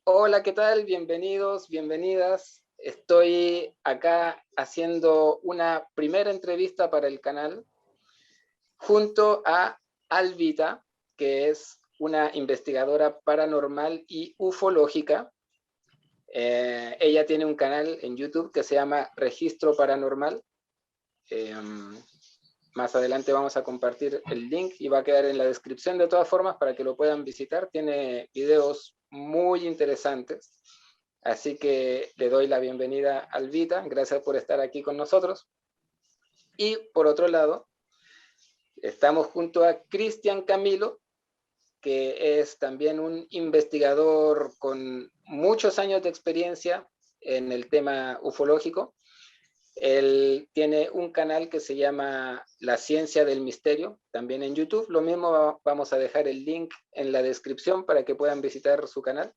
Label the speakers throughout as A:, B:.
A: Hola, ¿qué tal? Bienvenidos, bienvenidas. Estoy acá haciendo una primera entrevista para el canal junto a Alvita, que es una investigadora paranormal y ufológica. Ella tiene un canal en YouTube que se llama Registro Paranormal. Eh, Más adelante vamos a compartir el link y va a quedar en la descripción de todas formas para que lo puedan visitar. Tiene videos muy interesantes. Así que le doy la bienvenida a Alvita. Gracias por estar aquí con nosotros. Y por otro lado, estamos junto a Cristian Camilo, que es también un investigador con muchos años de experiencia en el tema ufológico. Él tiene un canal que se llama La Ciencia del Misterio, también en YouTube. Lo mismo vamos a dejar el link en la descripción para que puedan visitar su canal.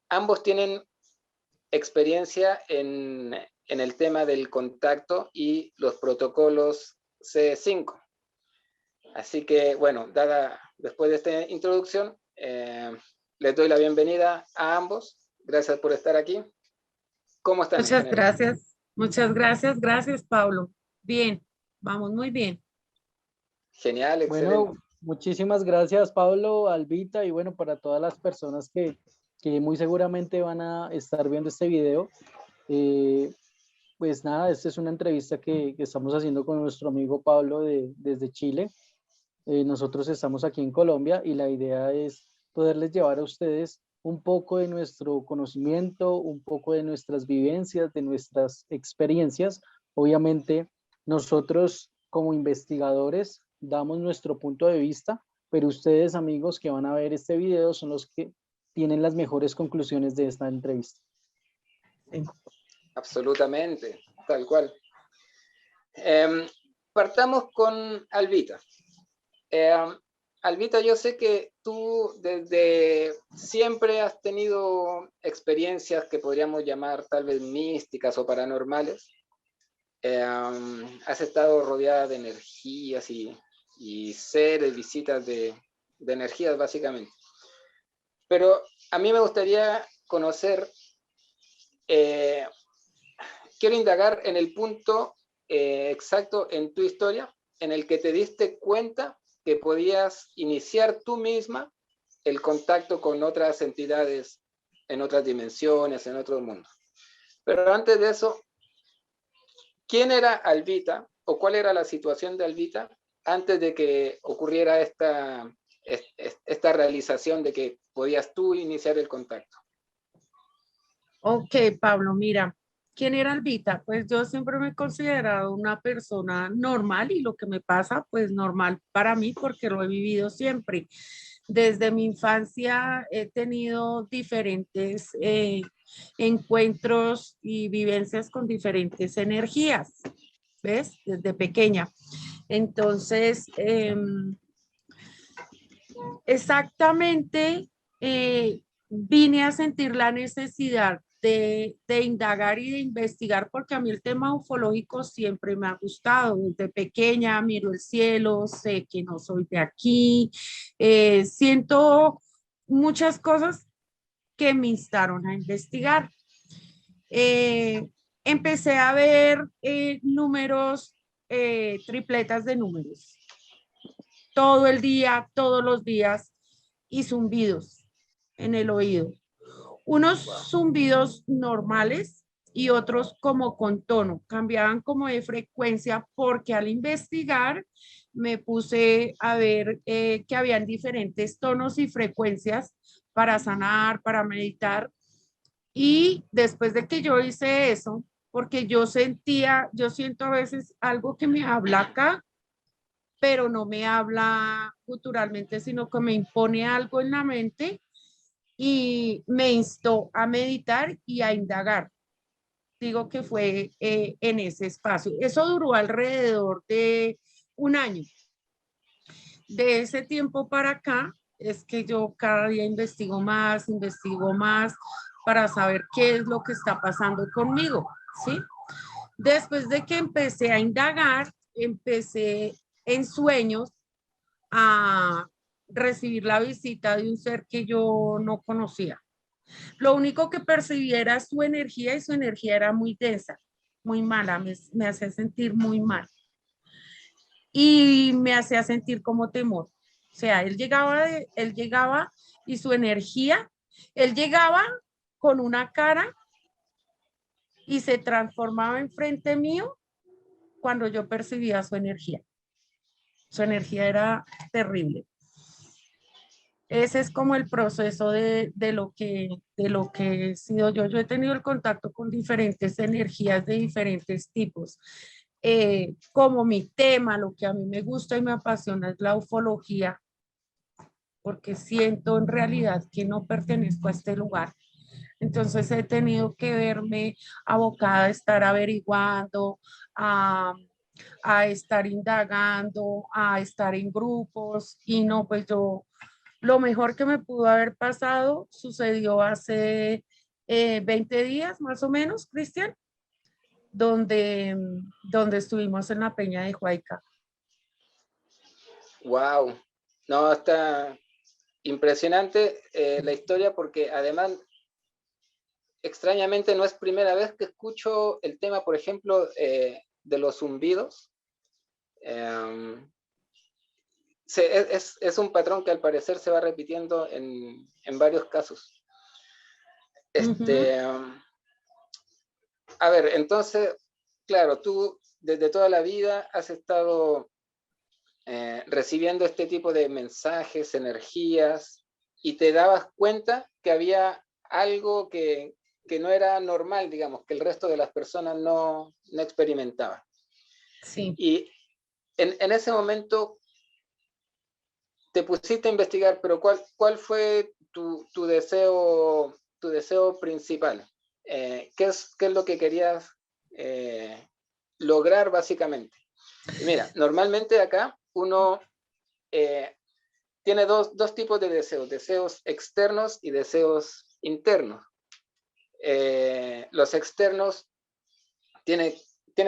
A: Ambos tienen experiencia en el tema del contacto y los protocolos C5. Así que, bueno, después de esta introducción, les doy la bienvenida a ambos. Gracias por estar aquí. ¿Cómo están en general?
B: Muchas gracias, gracias Pablo. Bien, vamos muy bien.
A: Genial, excelente.
C: Bueno, muchísimas gracias Pablo, Albita y bueno, para todas las personas que muy seguramente van a estar viendo este video. eh, pues nada, esta es una entrevista que estamos haciendo con nuestro amigo Pablo desde Chile. Nosotros estamos aquí en Colombia y la idea es poderles llevar a ustedes un poco de nuestro conocimiento, un poco de nuestras vivencias, de nuestras experiencias. Obviamente, nosotros como investigadores damos nuestro punto de vista, pero ustedes, amigos que van a ver este video, son los que tienen las mejores conclusiones de esta entrevista.
B: Sí.
A: Absolutamente, tal cual. Partamos con Alvita. Alvita, yo sé que tú desde siempre has tenido experiencias que podríamos llamar tal vez místicas o paranormales. Has estado rodeada de energías y seres, visitas de energías básicamente. Pero a mí me gustaría conocer, eh, quiero indagar en el punto exacto en tu historia en el que te diste cuenta que podías iniciar tú misma el contacto con otras entidades en otras dimensiones, en otros mundos. Pero antes de eso, ¿quién era Alvita o cuál era la situación de Alvita antes de que ocurriera esta realización de que podías tú iniciar el contacto?
B: Ok, Pablo, mira, ¿quién era Albita? Pues yo siempre me he considerado una persona normal y lo que me pasa, pues normal para mí porque lo he vivido siempre. Desde mi infancia he tenido diferentes encuentros y vivencias con diferentes energías, ¿ves? Desde pequeña. Entonces, exactamente, vine a sentir la necesidad de indagar y de investigar, porque a mí el tema ufológico siempre me ha gustado. Desde pequeña miro el cielo, sé que no soy de aquí, siento muchas cosas que me instaron a investigar. Eh, Empecé a ver números, tripletas de números, todo el día, todos los días, y zumbidos en el oído. Unos zumbidos normales y otros como con tono, cambiaban como de frecuencia porque al investigar me puse a ver que habían diferentes tonos y frecuencias para sanar, para meditar. Y después de que yo hice eso, porque yo siento a veces algo que me habla acá, pero no me habla culturalmente, sino que me impone algo en la mente y me instó a meditar y a indagar. Digo que fue en ese espacio. Eso duró alrededor de un año. De ese tiempo para acá es que yo cada día investigo más para saber qué es lo que está pasando conmigo, ¿sí? Después de que empecé a indagar, empecé en sueños a recibir la visita de un ser que yo no conocía. Lo único que percibía era su energía y su energía era muy densa, muy mala, me hacía sentir muy mal y me hacía sentir como temor. O sea, él llegaba y su energía, él llegaba con una cara y se transformaba enfrente mío cuando yo percibía su energía. Su energía era terrible. Ese es como el proceso de lo que he sido yo. Yo he tenido el contacto con diferentes energías de diferentes tipos. Como mi tema, lo que a mí me gusta y me apasiona es la ufología, porque siento en realidad que no pertenezco a este lugar. Entonces he tenido que verme abocada a estar averiguando, a, a estar indagando, a estar en grupos y no, pues yo, lo mejor que me pudo haber pasado sucedió hace 20 días más o menos, Cristian, donde estuvimos en la Peña de Huayca.
A: Wow, no, está impresionante la historia porque además, extrañamente, no es primera vez que escucho el tema, por ejemplo, de los zumbidos. Es un patrón que al parecer se va repitiendo en varios casos. A ver, entonces, claro, tú desde toda la vida has estado recibiendo este tipo de mensajes, energías, y te dabas cuenta que había algo que no era normal, digamos, que el resto de las personas no experimentaban.
B: Sí.
A: Y en ese momento te pusiste a investigar, pero ¿cuál fue tu deseo principal? ¿Qué es lo que querías lograr básicamente? Y mira, normalmente acá uno tiene dos tipos de deseos externos y deseos internos. Los externos tiene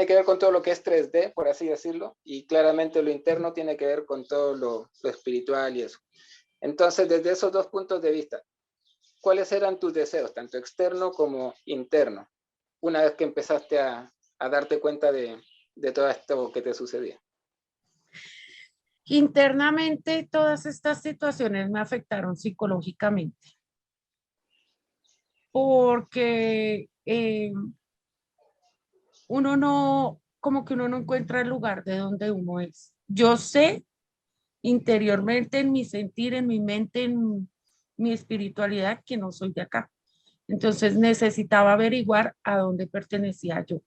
A: que ver con todo lo que es 3D, por así decirlo, y claramente lo interno tiene que ver con todo lo espiritual y eso. Entonces, desde esos dos puntos de vista, ¿cuáles eran tus deseos, tanto externo como interno, una vez que empezaste a darte cuenta de todo esto que te sucedía?
B: Internamente, todas estas situaciones me afectaron psicológicamente, porque uno no, como que uno no encuentra el lugar de donde uno es. Yo sé interiormente, en mi sentir, en mi mente, en mi espiritualidad, que no soy de acá. Entonces necesitaba averiguar a dónde pertenecía yo.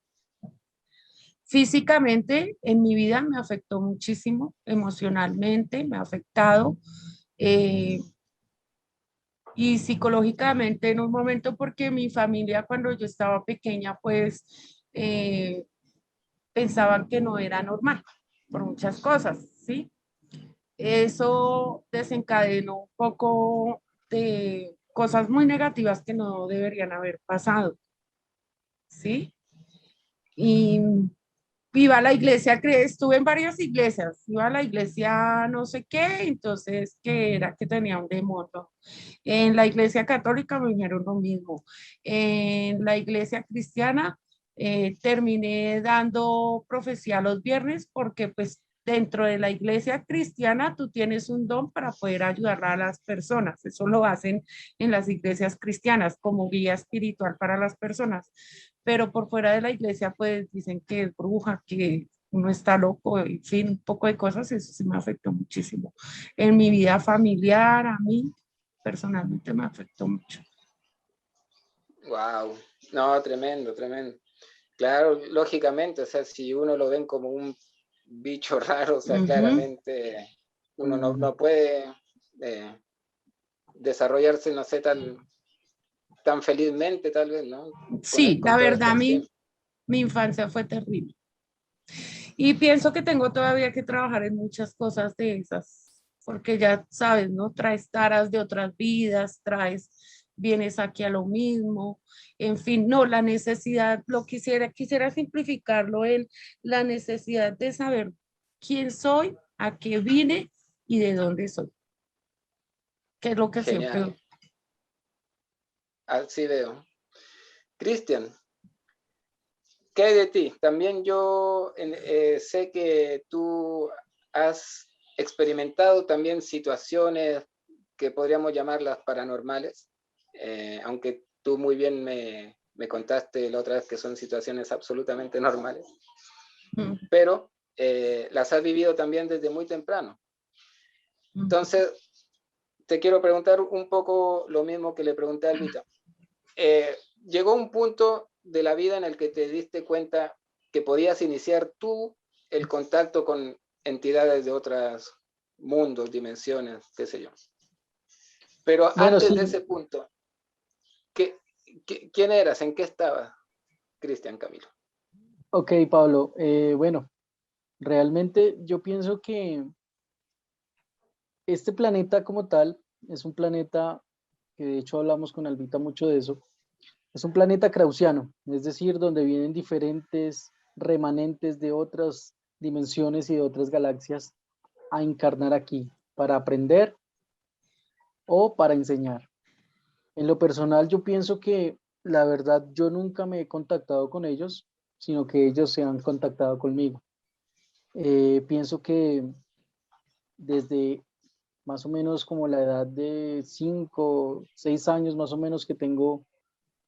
B: Físicamente, en mi vida me afectó muchísimo, emocionalmente me ha afectado, eh, y psicológicamente en un momento porque mi familia cuando yo estaba pequeña pues pensaban que no era normal por muchas cosas, ¿sí? Eso desencadenó un poco de cosas muy negativas que no deberían haber pasado, ¿sí? Y iba a la iglesia, estuve en varias iglesias, iba a la iglesia no sé qué, entonces que era que tenía un demonio. En la iglesia católica me dijeron lo mismo. En la iglesia cristiana terminé dando profecía los viernes porque pues dentro de la iglesia cristiana tú tienes un don para poder ayudar a las personas. Eso lo hacen en las iglesias cristianas como guía espiritual para las personas. Pero por fuera de la iglesia pues dicen que es bruja, que uno está loco, en fin, un poco de cosas, eso sí me afectó muchísimo. En mi vida familiar, a mí personalmente me afectó mucho.
A: Wow, no, tremendo, tremendo. Claro, lógicamente, o sea, si uno lo ven como un bicho raro, o sea, claramente uno no puede desarrollarse, no sé, tan felizmente, tal vez, ¿no?
B: Sí,
A: Con
B: la
A: todo
B: verdad,
A: esto encima.
B: mi infancia fue terrible. Y pienso que tengo todavía que trabajar en muchas cosas de esas, porque ya sabes, ¿no? Traes taras de otras vidas, vienes aquí a lo mismo, en fin, no, la necesidad, quisiera simplificarlo en la necesidad de saber quién soy, a qué vine y de dónde soy. que es lo que
A: Genial.
B: siempre...
A: Así veo. Cristian, ¿qué hay de ti? También yo sé que tú has experimentado también situaciones que podríamos llamarlas paranormales, aunque tú muy bien me contaste la otra vez que son situaciones absolutamente normales, pero las has vivido también desde muy temprano. Entonces, te quiero preguntar un poco lo mismo que le pregunté a Alvita. Llegó un punto de la vida en el que te diste cuenta que podías iniciar tú el contacto con entidades de otros mundos, dimensiones, qué sé yo. Pero
C: Bueno,
A: antes de
C: sí,
A: ese punto, ¿quién eras? ¿En qué estabas, Cristian Camilo?
C: ok, Pablo. Bueno, realmente yo pienso que este planeta como tal es un planeta que de hecho hablamos con Albita mucho de eso. Es un planeta krausiano, es decir, donde vienen diferentes remanentes de otras dimensiones y de otras galaxias a encarnar aquí para aprender o para enseñar. En lo personal, yo pienso que la verdad yo nunca me he contactado con ellos, sino que ellos se han contactado conmigo. Pienso que desde más o menos como la edad de 5, 6 años más o menos que tengo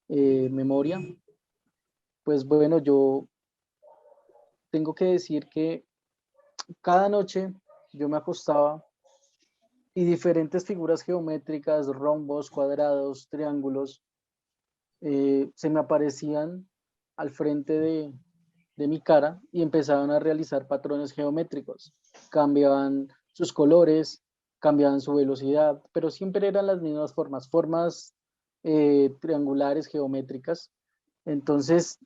C: memoria, pues bueno, yo tengo que decir que cada noche yo me acostaba y diferentes figuras geométricas, rombos, cuadrados, triángulos, se me aparecían al frente de mi cara y empezaban a realizar patrones geométricos. Cambiaban sus colores, cambiaban su velocidad, pero siempre eran las mismas formas, formas triangulares, geométricas. Entonces,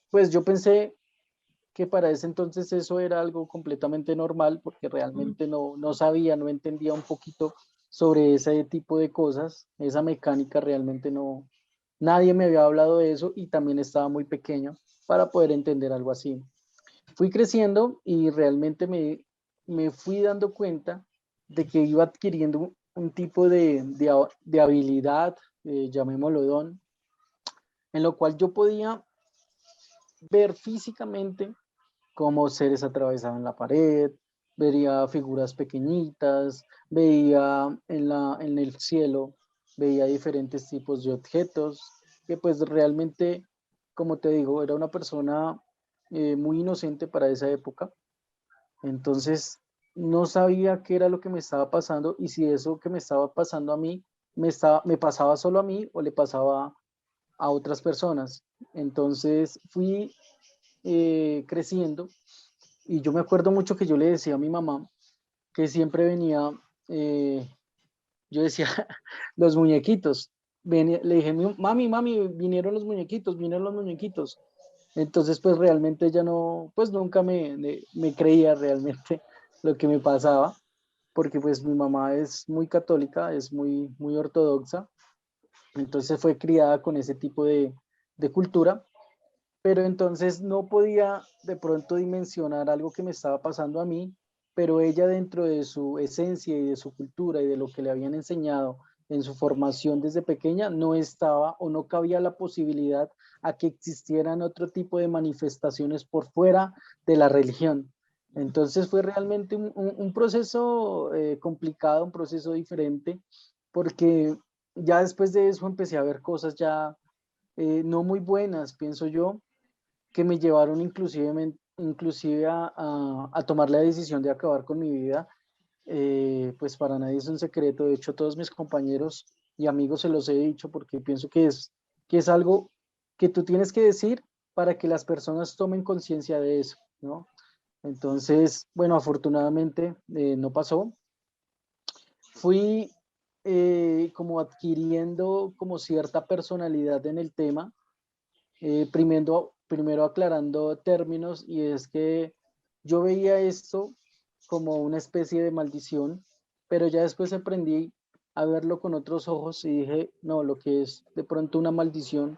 C: pues yo pensé que para ese entonces eso era algo completamente normal porque realmente no sabía, no entendía un poquito sobre ese tipo de cosas, esa mecánica realmente no, nadie me había hablado de eso y también estaba muy pequeño para poder entender algo así. Fui creciendo y realmente me fui dando cuenta de que iba adquiriendo un tipo de habilidad, llamémoslo don, en lo cual yo podía ver físicamente cómo seres atravesaban la pared, veía figuras pequeñitas, veía en el cielo, veía diferentes tipos de objetos, que pues realmente, como te digo, era una persona muy inocente para esa época, entonces no sabía qué era lo que me estaba pasando y si eso que me estaba pasando a mí me pasaba solo a mí o le pasaba a otras personas. Entonces fui creciendo y yo me acuerdo mucho que yo le decía a mi mamá que siempre venía, eh, yo decía, los muñequitos. Le dije, mami, vinieron los muñequitos, vinieron los muñequitos. Entonces, pues realmente ella no, pues nunca me creía realmente lo que me pasaba, porque pues mi mamá es muy católica, es muy ortodoxa, entonces fue criada con ese tipo de cultura, pero entonces no podía de pronto dimensionar algo que me estaba pasando a mí, pero ella dentro de su esencia y de su cultura y de lo que le habían enseñado en su formación desde pequeña, no estaba o no cabía la posibilidad a que existieran otro tipo de manifestaciones por fuera de la religión. Entonces fue realmente un proceso complicado, un proceso diferente, porque ya después de eso empecé a ver cosas ya no muy buenas, pienso yo, que me llevaron inclusive a tomar la decisión de acabar con mi vida. Pues para nadie es un secreto, de hecho todos mis compañeros y amigos se los he dicho porque pienso que es algo que tú tienes que decir para que las personas tomen conciencia de eso, ¿no? Entonces, bueno, afortunadamente no pasó. Fui como adquiriendo como cierta personalidad en el tema, primero aclarando términos, y es que yo veía esto como una especie de maldición, pero ya después aprendí a verlo con otros ojos y dije, no, lo que es de pronto una maldición,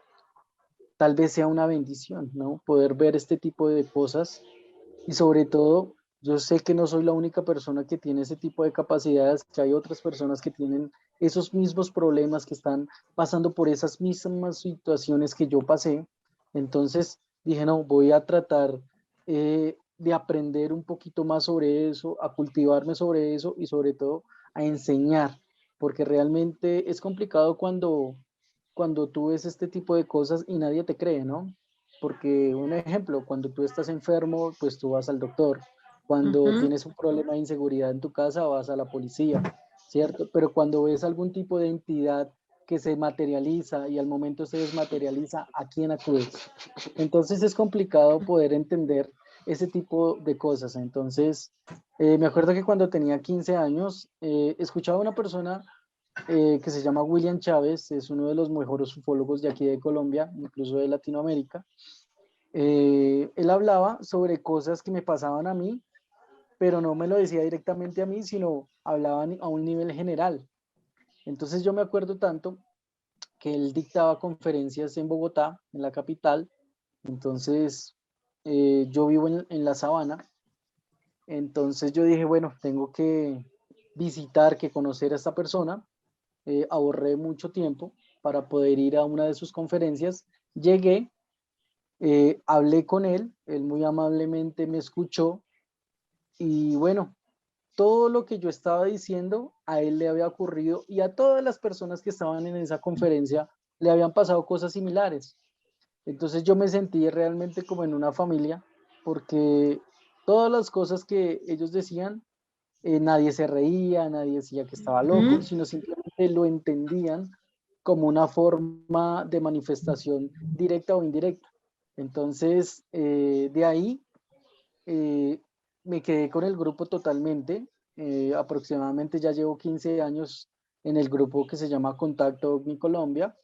C: tal vez sea una bendición, ¿no? Poder ver este tipo de cosas y sobre todo, yo sé que no soy la única persona que tiene ese tipo de capacidades, que hay otras personas que tienen esos mismos problemas, que están pasando por esas mismas situaciones que yo pasé. Entonces dije, no, voy a tratar de aprender un poquito más sobre eso, a cultivarme sobre eso y sobre todo a enseñar, porque realmente es complicado cuando tú ves este tipo de cosas y nadie te cree, ¿no? Porque un ejemplo, cuando tú estás enfermo, pues tú vas al doctor. Cuando
B: Ujú.
C: tienes un problema de inseguridad en tu casa, vas a la policía, ¿cierto? Pero cuando ves algún tipo de entidad que se materializa y al momento se desmaterializa, ¿a quién acudes? Entonces es complicado poder entender ese tipo de cosas. Entonces, me acuerdo que cuando tenía 15 años, escuchaba a una persona que se llama William Chávez, es uno de los mejores ufólogos de aquí de Colombia, incluso de Latinoamérica. Él hablaba sobre cosas que me pasaban a mí, pero no me lo decía directamente a mí, sino hablaba a un nivel general. Entonces yo me acuerdo tanto que él dictaba conferencias en Bogotá, en la capital. Entonces yo vivo en la Sabana. Entonces yo dije, bueno, tengo que visitar, que conocer a esta persona. Ahorré mucho tiempo para poder ir a una de sus conferencias. Llegué, hablé con él muy amablemente me escuchó y bueno, todo lo que yo estaba diciendo a él le había ocurrido y a todas las personas que estaban en esa conferencia le habían pasado cosas similares. Entonces yo me sentí realmente como en una familia porque todas las cosas que ellos decían, nadie se reía, nadie decía que estaba loco,
B: Ujú.
C: sino simplemente lo entendían como una forma de manifestación directa o indirecta. Entonces, de ahí eh, me quedé con el grupo totalmente. Aproximadamente ya llevo 15 años en el grupo que se llama Contacto OVNI Colombia.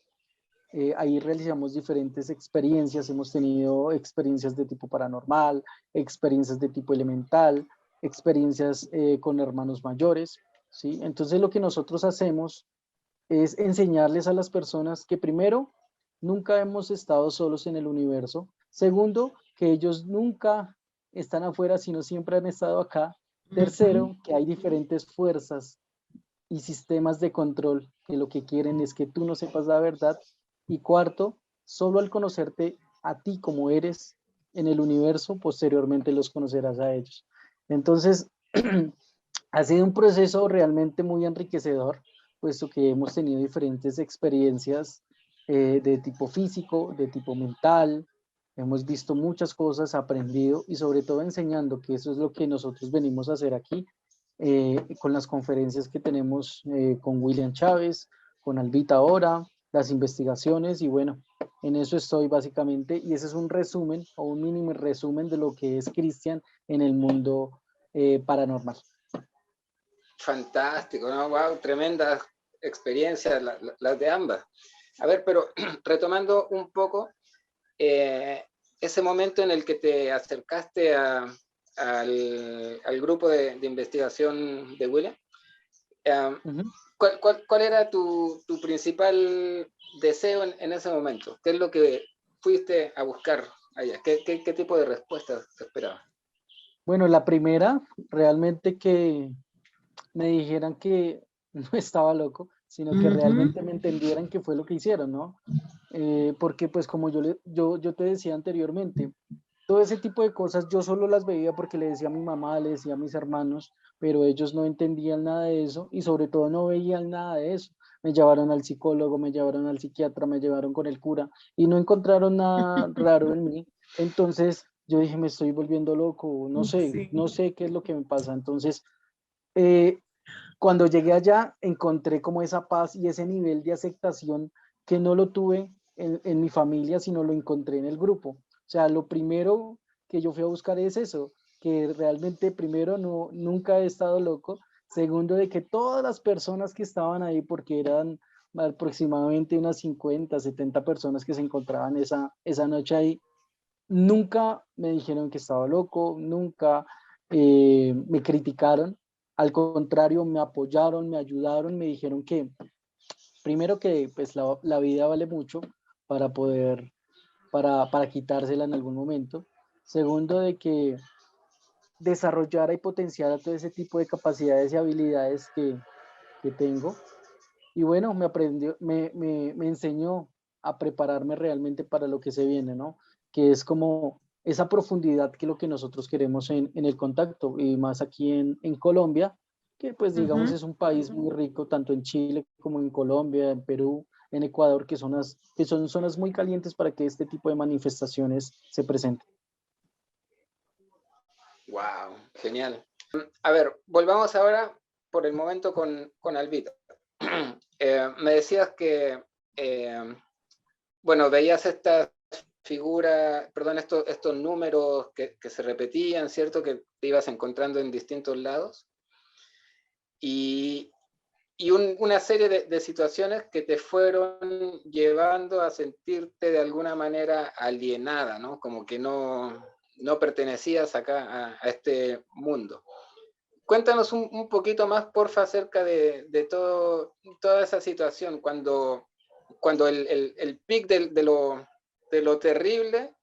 C: Ahí realizamos diferentes experiencias, hemos tenido experiencias de tipo paranormal, experiencias de tipo elemental, experiencias con hermanos mayores, ¿sí? Entonces lo que nosotros hacemos es enseñarles a las personas que primero, nunca hemos estado solos en el universo. Segundo, que ellos nunca están afuera, sino siempre han estado acá.
B: Ujú.
C: Tercero, que hay diferentes fuerzas y sistemas de control que lo que quieren es que tú no sepas la verdad. Y cuarto, solo al conocerte a ti como eres en el universo, posteriormente los conocerás a ellos. Entonces, ha sido un proceso realmente muy enriquecedor, puesto que hemos tenido diferentes experiencias de tipo físico, de tipo mental, hemos visto muchas cosas, aprendido y sobre todo enseñando, que eso es lo que nosotros venimos a hacer aquí, con las conferencias que tenemos con William Chávez, con Albita ahora, las investigaciones y bueno, en eso estoy básicamente y ese es un resumen o un mínimo resumen de lo que es Cristian en el mundo paranormal.
A: Fantástico, ¿no? Wow, tremendas experiencias las de ambas. A ver, pero retomando un poco, eh, ese momento en el que te acercaste al grupo de investigación de William,
C: Uh -huh.
A: ¿cuál era tu principal deseo en ese momento? ¿Qué es lo que fuiste a buscar allá? ¿Qué tipo de respuestas te esperabas?
C: Bueno, la primera, realmente que me dijeran que no estaba loco, sino que
B: Ujú.
C: realmente me entendieran qué fue lo que hicieron, ¿no? Porque pues como yo te decía anteriormente, todo ese tipo de cosas yo solo las veía porque le decía a mi mamá, le decía a mis hermanos, pero ellos no entendían nada de eso y sobre todo no veían nada de eso. Me llevaron al psicólogo, me llevaron al psiquiatra, me llevaron con el cura y no encontraron nada raro en mí. Entonces yo dije, me estoy volviendo loco,
B: Sí.
C: no sé qué es lo que me pasa. Entonces, eh, cuando llegué allá, encontré como esa paz y ese nivel de aceptación que no lo tuve en mi familia, sino lo encontré en el grupo. O sea, lo primero que yo fui a buscar es eso, que realmente primero no, nunca he estado loco. Segundo, de que todas las personas que estaban ahí, porque eran aproximadamente unas 50 70 personas que se encontraban esa noche ahí, nunca me dijeron que estaba loco, nunca me criticaron, al contrario, me apoyaron, me ayudaron, me dijeron que primero que pues la vida vale mucho para poder, para quitársela en algún momento. Segundo, de que desarrollara y potenciara todo ese tipo de capacidades y habilidades que tengo. Y bueno, me enseñó a prepararme realmente para lo que se viene, ¿no? Que es como esa profundidad que lo que nosotros queremos en el contacto, y más aquí en Colombia, que pues digamos es un país muy rico, tanto en Chile como en Colombia, en Perú, en Ecuador, que son zonas muy calientes para que este tipo de manifestaciones se presenten.
A: Wow, genial. A ver, volvamos ahora por el momento con Albita. Me decías que, bueno, veías estas figuras, perdón, estos números que se repetían, ¿cierto? Que te ibas encontrando en distintos lados. Y una serie de situaciones que te fueron llevando a sentirte de alguna manera alienada, ¿no? Como que no pertenecías acá a este mundo. Cuéntanos un poquito más, porfa, acerca de toda esa situación, cuando el pic de lo terrible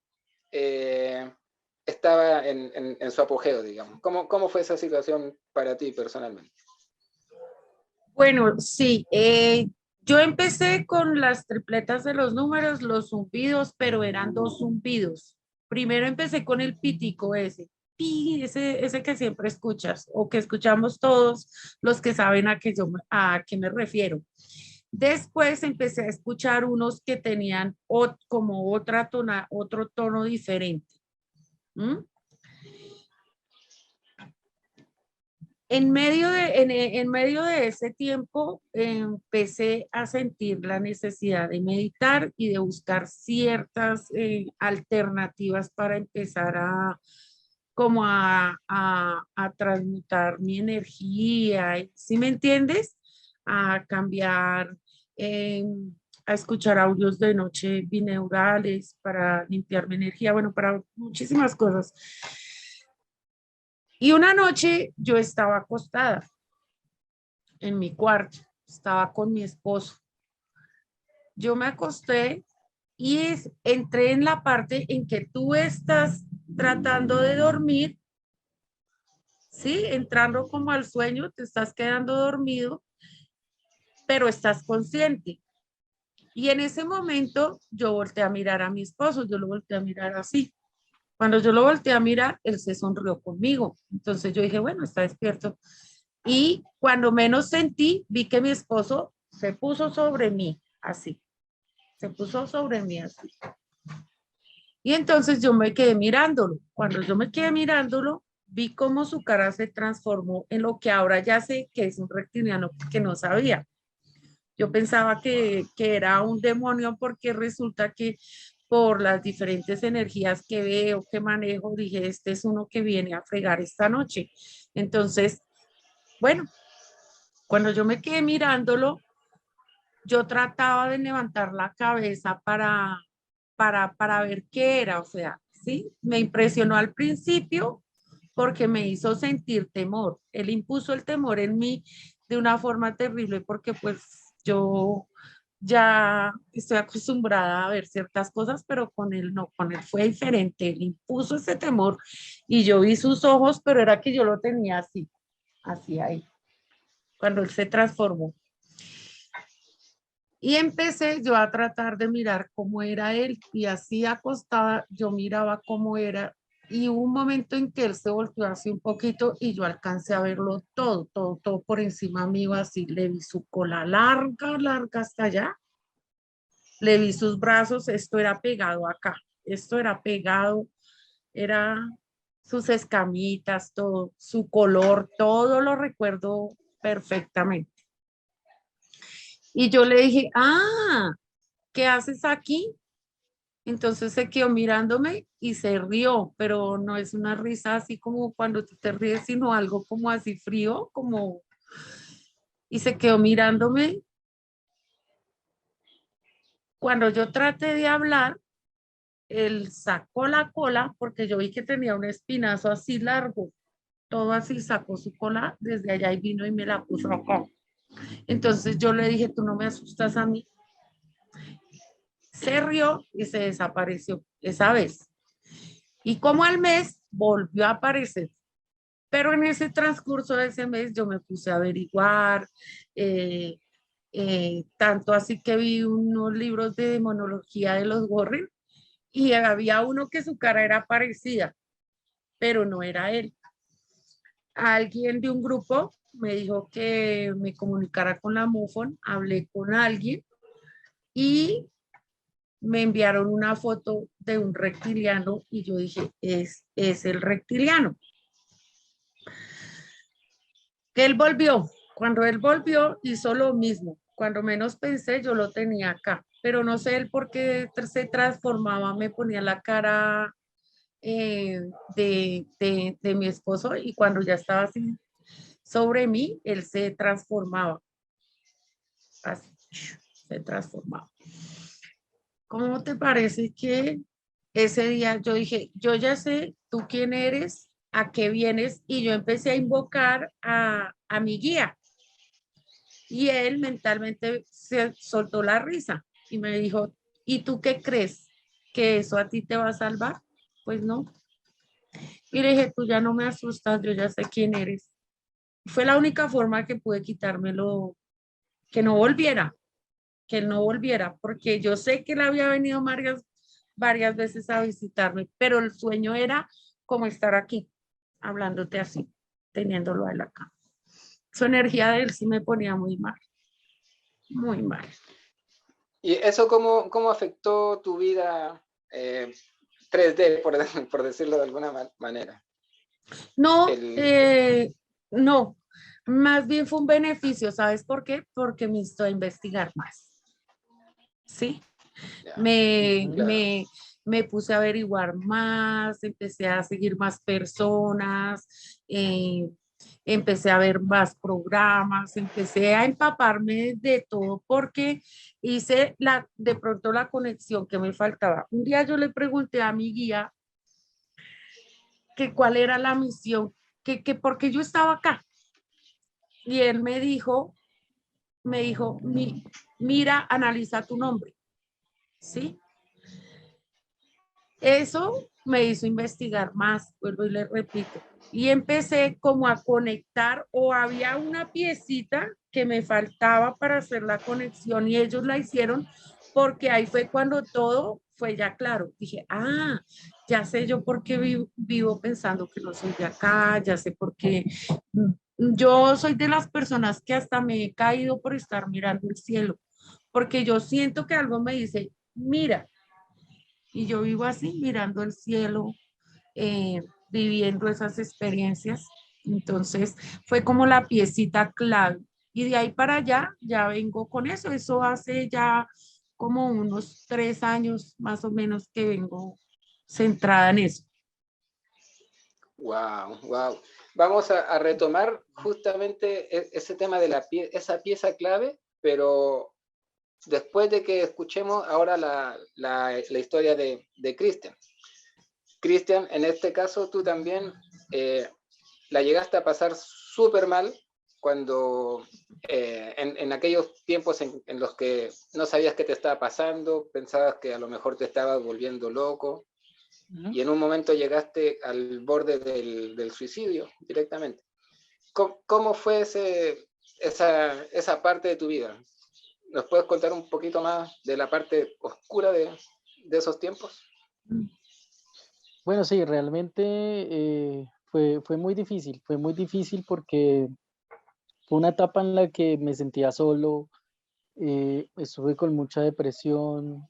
A: estaba en su apogeo, digamos. ¿Cómo fue esa situación para ti personalmente?
B: Bueno, sí, yo empecé con las tripletas de los números, los zumbidos, pero eran dos zumbidos. Primero empecé con el pitico ese, pi, ese que siempre escuchas o que escuchamos todos los que saben a qué me refiero. Después empecé a escuchar unos que tenían como otro tono diferente. ¿Mm? En medio de ese tiempo empecé a sentir la necesidad de meditar y de buscar ciertas alternativas para empezar a transmutar mi energía, ¿sí me entiendes? A cambiar, eh, a escuchar audios de noche binaurales para limpiar mi energía, bueno, para muchísimas cosas. Y una noche yo estaba acostada en mi cuarto, estaba con mi esposo. Yo me acosté y entré en la parte en que tú estás tratando de dormir, ¿sí? Entrando como al sueño, te estás quedando dormido, pero estás consciente. Y en ese momento yo volteé a mirar a mi esposo, yo lo volteé a mirar así. Cuando yo lo volteé a mirar, él se sonrió conmigo. Entonces yo dije, bueno, está despierto. Y cuando menos sentí, vi que mi esposo se puso sobre mí, así. Se puso sobre mí así. Y entonces yo me quedé mirándolo. Cuando yo me quedé mirándolo, vi cómo su cara se transformó en lo que ahora ya sé que es un reptiliano que no sabía. Yo pensaba que era un demonio porque resulta que por las diferentes energías que veo, que manejo, dije, este es uno que viene a fregar esta noche. Entonces, bueno, cuando yo me quedé mirándolo, yo trataba de levantar la cabeza para ver qué era, o sea, ¿sí? Me impresionó al principio porque me hizo sentir temor. Él impuso el temor en mí de una forma terrible porque pues yo ya estoy acostumbrada a ver ciertas cosas, pero con él no, con él fue diferente. Él impuso ese temor y yo vi sus ojos, pero era que yo lo tenía así, así ahí, cuando él se transformó. Y empecé yo a tratar de mirar cómo era él y así acostada yo miraba cómo era y hubo un momento en que él se volteó así un poquito y yo alcancé a verlo todo por encima mío así. Le vi su cola larga, larga hasta allá. Le vi sus brazos, esto era pegado acá, esto era pegado, era sus escamitas, todo, su color, todo lo recuerdo perfectamente. Y yo le dije, ¿qué haces aquí? Entonces se quedó mirándome y se rió, pero no es una risa así como cuando tú te ríes, sino algo como así frío, como... Y se quedó mirándome. Cuando yo traté de hablar, él sacó la cola porque yo vi que tenía un espinazo así largo, todo así, sacó su cola desde allá y vino y me la puso acá. Entonces yo le dije, tú no me asustas a mí. Se rió y se desapareció esa vez. Y como al mes volvió a aparecer. Pero en ese transcurso de ese mes yo me puse a averiguar, Tanto así que vi unos libros de demonología de los Warren y había uno que su cara era parecida, pero no era él. Alguien de un grupo me dijo que me comunicara con la MUFON, hablé con alguien y me enviaron una foto de un reptiliano y yo dije, es el reptiliano. Que él volvió. Cuando él volvió, hizo lo mismo. Cuando menos pensé, yo lo tenía acá. Pero no sé él por qué se transformaba, me ponía la cara de mi esposo y cuando ya estaba así sobre mí, él se transformaba. Así, se transformaba. ¿Cómo te parece que ese día yo dije, yo ya sé tú quién eres, a qué vienes? Y yo empecé a invocar a mi guía. Y él mentalmente se soltó la risa y me dijo, ¿y tú qué crees? ¿Que eso a ti te va a salvar? Pues no. Y le dije, tú ya no me asustas, yo ya sé quién eres. Fue la única forma que pude quitármelo, que no volviera, que él no volviera, porque yo sé que él había venido varias veces a visitarme, pero el sueño era como estar aquí, hablándote así, teniéndolo a él acá. Su energía de él sí me ponía muy mal, muy mal.
A: ¿Y eso cómo afectó tu vida 3D, por decirlo de alguna manera?
B: No,
A: El,
B: no, más bien fue un beneficio, ¿sabes por qué? Porque me hizo investigar más, ¿sí?
A: ya,
B: Me,
C: Ujú.
A: claro.
B: me, me puse a averiguar más, empecé a seguir más personas, empecé a ver más programas, empecé a empaparme de todo porque hice de pronto la conexión que me faltaba. Un día yo le pregunté a mi guía que cuál era la misión, que porque yo estaba acá. Y él me dijo, mira, analiza tu nombre, ¿sí? Eso me hizo investigar más, vuelvo y le repito. Y empecé como a conectar o había una piecita que me faltaba para hacer la conexión y ellos la hicieron porque ahí fue cuando todo fue ya claro. Dije, ya sé yo por qué vivo pensando que no soy de acá, ya sé por qué. Yo soy de las personas que hasta me he caído por estar mirando el cielo, porque yo siento que algo me dice, mira, y yo vivo así, mirando el cielo, viviendo esas experiencias. Entonces, fue como la piecita clave. Y de ahí para allá, ya vengo con eso. Eso hace ya como unos 3 años más o menos que vengo centrada en eso.
A: Wow, wow. Vamos a retomar justamente ese tema de esa pieza clave, pero después de que escuchemos ahora la historia de Cristian. Cristian, en este caso tú también la llegaste a pasar súper mal cuando en aquellos tiempos en los que no sabías qué te estaba pasando, pensabas que a lo mejor te estabas volviendo loco y en un momento llegaste al borde del suicidio directamente. ¿Cómo fue esa parte de tu vida? ¿Nos puedes contar un poquito más de la parte oscura de esos tiempos?
C: Bueno, sí, realmente fue fue muy difícil porque fue una etapa en la que me sentía solo, estuve con mucha depresión,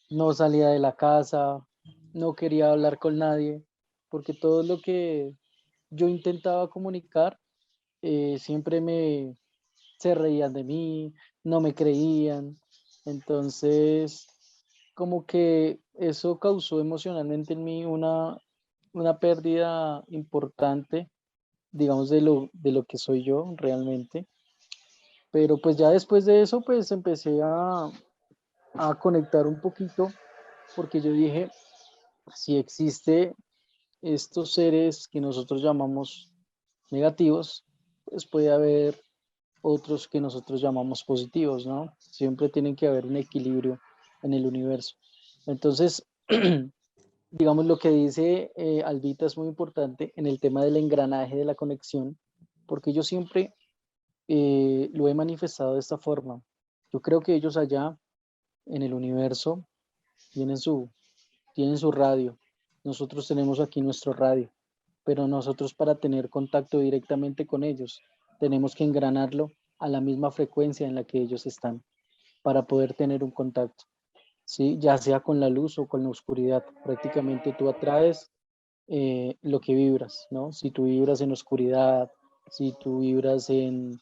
C: no salía de la casa, no quería hablar con nadie, porque todo lo que yo intentaba comunicar siempre se reían de mí, no me creían. Entonces, como que eso causó emocionalmente en mí una pérdida importante, digamos, de lo que soy yo realmente. Pero pues ya después de eso, pues empecé a conectar un poquito, porque yo dije, si existe estos seres que nosotros llamamos negativos, pues puede haber otros que nosotros llamamos positivos, ¿no? Siempre tiene que haber un equilibrio en el universo. Entonces, digamos, lo que dice Albita es muy importante en el tema del engranaje de la conexión, porque yo siempre lo he manifestado de esta forma. Yo creo que ellos allá en el universo tienen su radio. Nosotros tenemos aquí nuestro radio, pero nosotros para tener contacto directamente con ellos tenemos que engranarlo a la misma frecuencia en la que ellos están para poder tener un contacto, ¿sí? Ya sea con la luz o con la oscuridad. Prácticamente tú atraes lo que vibras, ¿no? Si tú vibras en oscuridad, si tú vibras en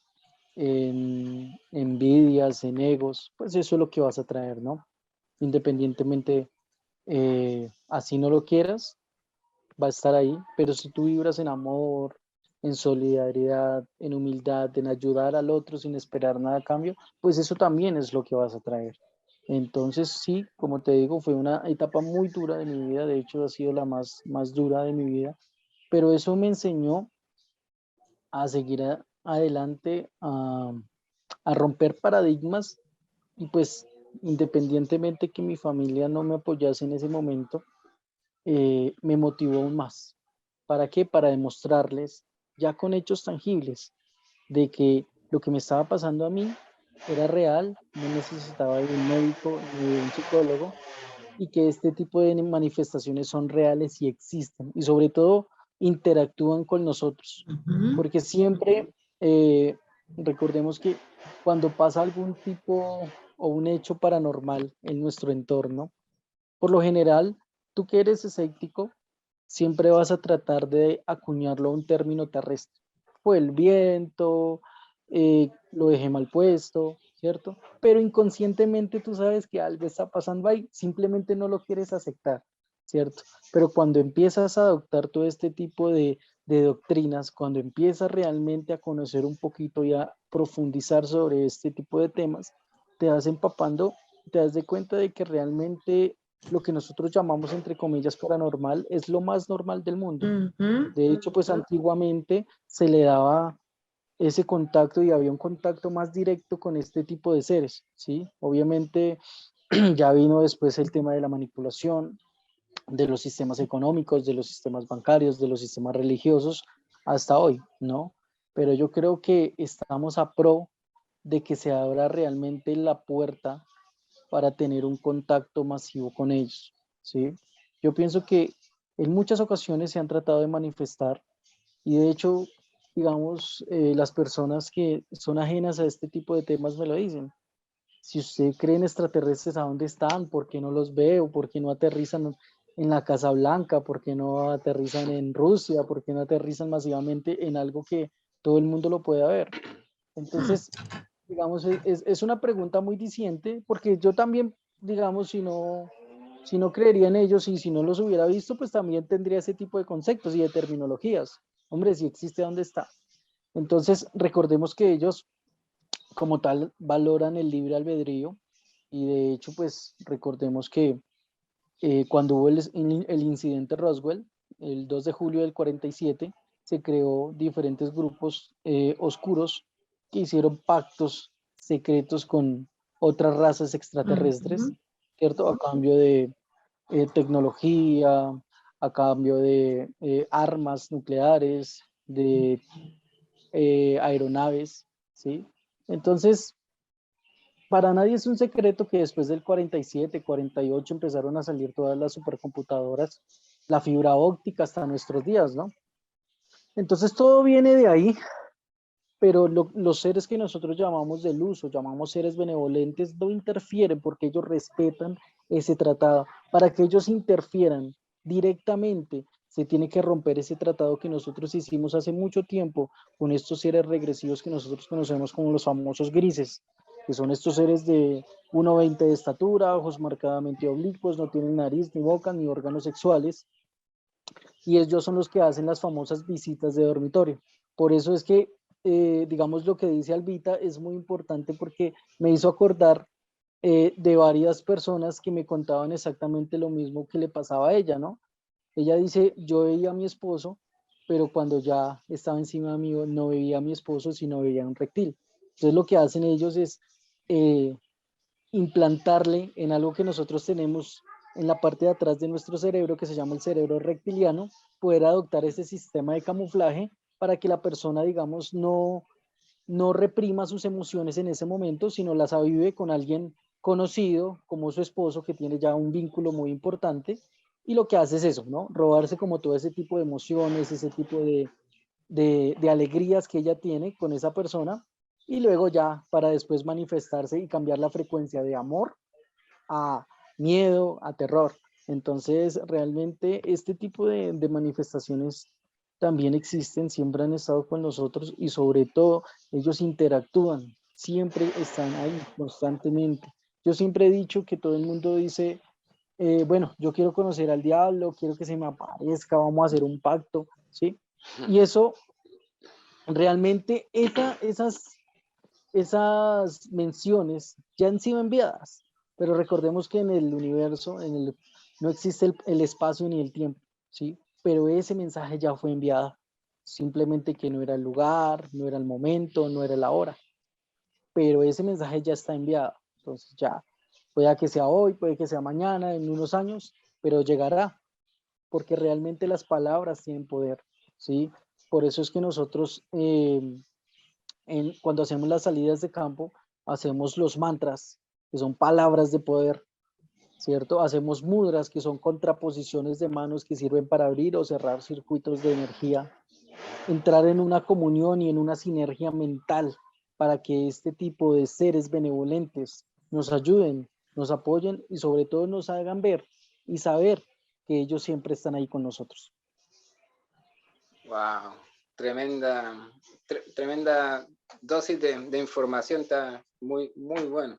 C: envidias, en egos, pues eso es lo que vas a traer, ¿no? Independientemente, así no lo quieras, va a estar ahí, pero si tú vibras en amor, en solidaridad, en humildad, en ayudar al otro sin esperar nada a cambio, pues eso también es lo que vas a traer. Entonces sí, como te digo, fue una etapa muy dura de mi vida, de hecho ha sido la más dura de mi vida, pero eso me enseñó a seguir adelante, a romper paradigmas y pues independientemente que mi familia no me apoyase en ese momento, me motivó aún más. ¿Para qué? Para demostrarles ya con hechos tangibles de que lo que me estaba pasando a mí era real, no necesitaba de un médico ni de un psicólogo y que este tipo de manifestaciones son reales y existen y sobre todo interactúan con nosotros, porque siempre recordemos que cuando pasa algún tipo o un hecho paranormal en nuestro entorno, por lo general, tú que eres escéptico, siempre vas a tratar de acuñarlo a un término terrestre. Fue el viento, lo dejé mal puesto, ¿cierto? Pero inconscientemente tú sabes que algo está pasando ahí, simplemente no lo quieres aceptar, ¿cierto? Pero cuando empiezas a adoptar todo este tipo de doctrinas, cuando empiezas realmente a conocer un poquito y a profundizar sobre este tipo de temas, te vas empapando, te das de cuenta de que realmente lo que nosotros llamamos, entre comillas, paranormal, es lo más normal del mundo. De hecho, pues antiguamente se le daba ese contacto y había un contacto más directo con este tipo de seres, ¿sí? Obviamente ya vino después el tema de la manipulación, de los sistemas económicos, de los sistemas bancarios, de los sistemas religiosos, hasta hoy, ¿no? Pero yo creo que estamos a pro de que se abra realmente la puerta para tener un contacto masivo con ellos, ¿sí? Yo pienso que en muchas ocasiones se han tratado de manifestar y de hecho, digamos, las personas que son ajenas a este tipo de temas me lo dicen. Si usted cree en extraterrestres, ¿a dónde están? ¿Por qué no los veo? ¿Por qué no aterrizan en la Casa Blanca? ¿Por qué no aterrizan en Rusia? ¿Por qué no aterrizan masivamente en algo que todo el mundo lo pueda ver? Entonces, digamos, es una pregunta muy diciente, porque yo también, digamos, si no creería en ellos y si no los hubiera visto, pues también tendría ese tipo de conceptos y de terminologías. Hombre, si existe, ¿dónde está? Entonces, recordemos que ellos, como tal, valoran el libre albedrío y de hecho, pues recordemos que cuando hubo el incidente Roswell, el 2 de julio del 47, se creó diferentes grupos oscuros que hicieron pactos secretos con otras razas extraterrestres, ¿cierto? A cambio de tecnología, a cambio de armas nucleares, de aeronaves, ¿sí? Entonces, para nadie es un secreto que después del 47, 48 empezaron a salir todas las supercomputadoras, la fibra óptica hasta nuestros días, ¿no? Entonces todo viene de ahí, pero los seres que nosotros llamamos de luz o llamamos seres benevolentes no interfieren porque ellos respetan ese tratado. Para que ellos interfieran directamente, se tiene que romper ese tratado que nosotros hicimos hace mucho tiempo con estos seres regresivos que nosotros conocemos como los famosos grises, que son estos seres de 1,20 de estatura, ojos marcadamente oblicuos, no tienen nariz, ni boca, ni órganos sexuales, y ellos son los que hacen las famosas visitas de dormitorio. Por eso es que, digamos, lo que dice Albita es muy importante porque me hizo acordar de varias personas que me contaban exactamente lo mismo que le pasaba a ella, ¿no? Ella dice, yo veía a mi esposo, pero cuando ya estaba encima mío no veía a mi esposo, sino veía un reptil. Entonces lo que hacen ellos es eh, implantarle en algo que nosotros tenemos en la parte de atrás de nuestro cerebro, que se llama el cerebro reptiliano, poder adoptar ese sistema de camuflaje para que la persona, digamos, no reprima sus emociones en ese momento, sino las avive con alguien conocido, como su esposo, que tiene ya un vínculo muy importante, y lo que hace es eso, ¿no? Robarse como todo ese tipo de emociones, ese tipo de alegrías que ella tiene con esa persona, y luego ya para después manifestarse y cambiar la frecuencia de amor a miedo, a terror. Entonces, realmente este tipo de manifestaciones también existen, siempre han estado con nosotros y sobre todo ellos interactúan, siempre están ahí constantemente. Yo siempre he dicho que todo el mundo dice, bueno, yo quiero conocer al diablo, quiero que se me aparezca, vamos a hacer un pacto, ¿sí? Y eso, realmente, esas menciones ya han sido enviadas, pero recordemos que en el universo no existe el espacio ni el tiempo, ¿sí? Pero ese mensaje ya fue enviado, simplemente que no era el lugar, no era el momento, no era la hora, pero ese mensaje ya está enviado, entonces ya, puede que sea hoy, puede que sea mañana, en unos años, pero llegará, porque realmente las palabras tienen poder, ¿sí? Por eso es que nosotros cuando hacemos las salidas de campo, hacemos los mantras, que son palabras de poder, ¿cierto? Hacemos mudras, que son contraposiciones de manos que sirven para abrir o cerrar circuitos de energía, entrar en una comunión y en una sinergia mental para que este tipo de seres benevolentes nos ayuden, nos apoyen y sobre todo nos hagan ver y saber que ellos siempre están ahí con nosotros.
A: Wow, tremenda dosis de información, está muy, muy bueno.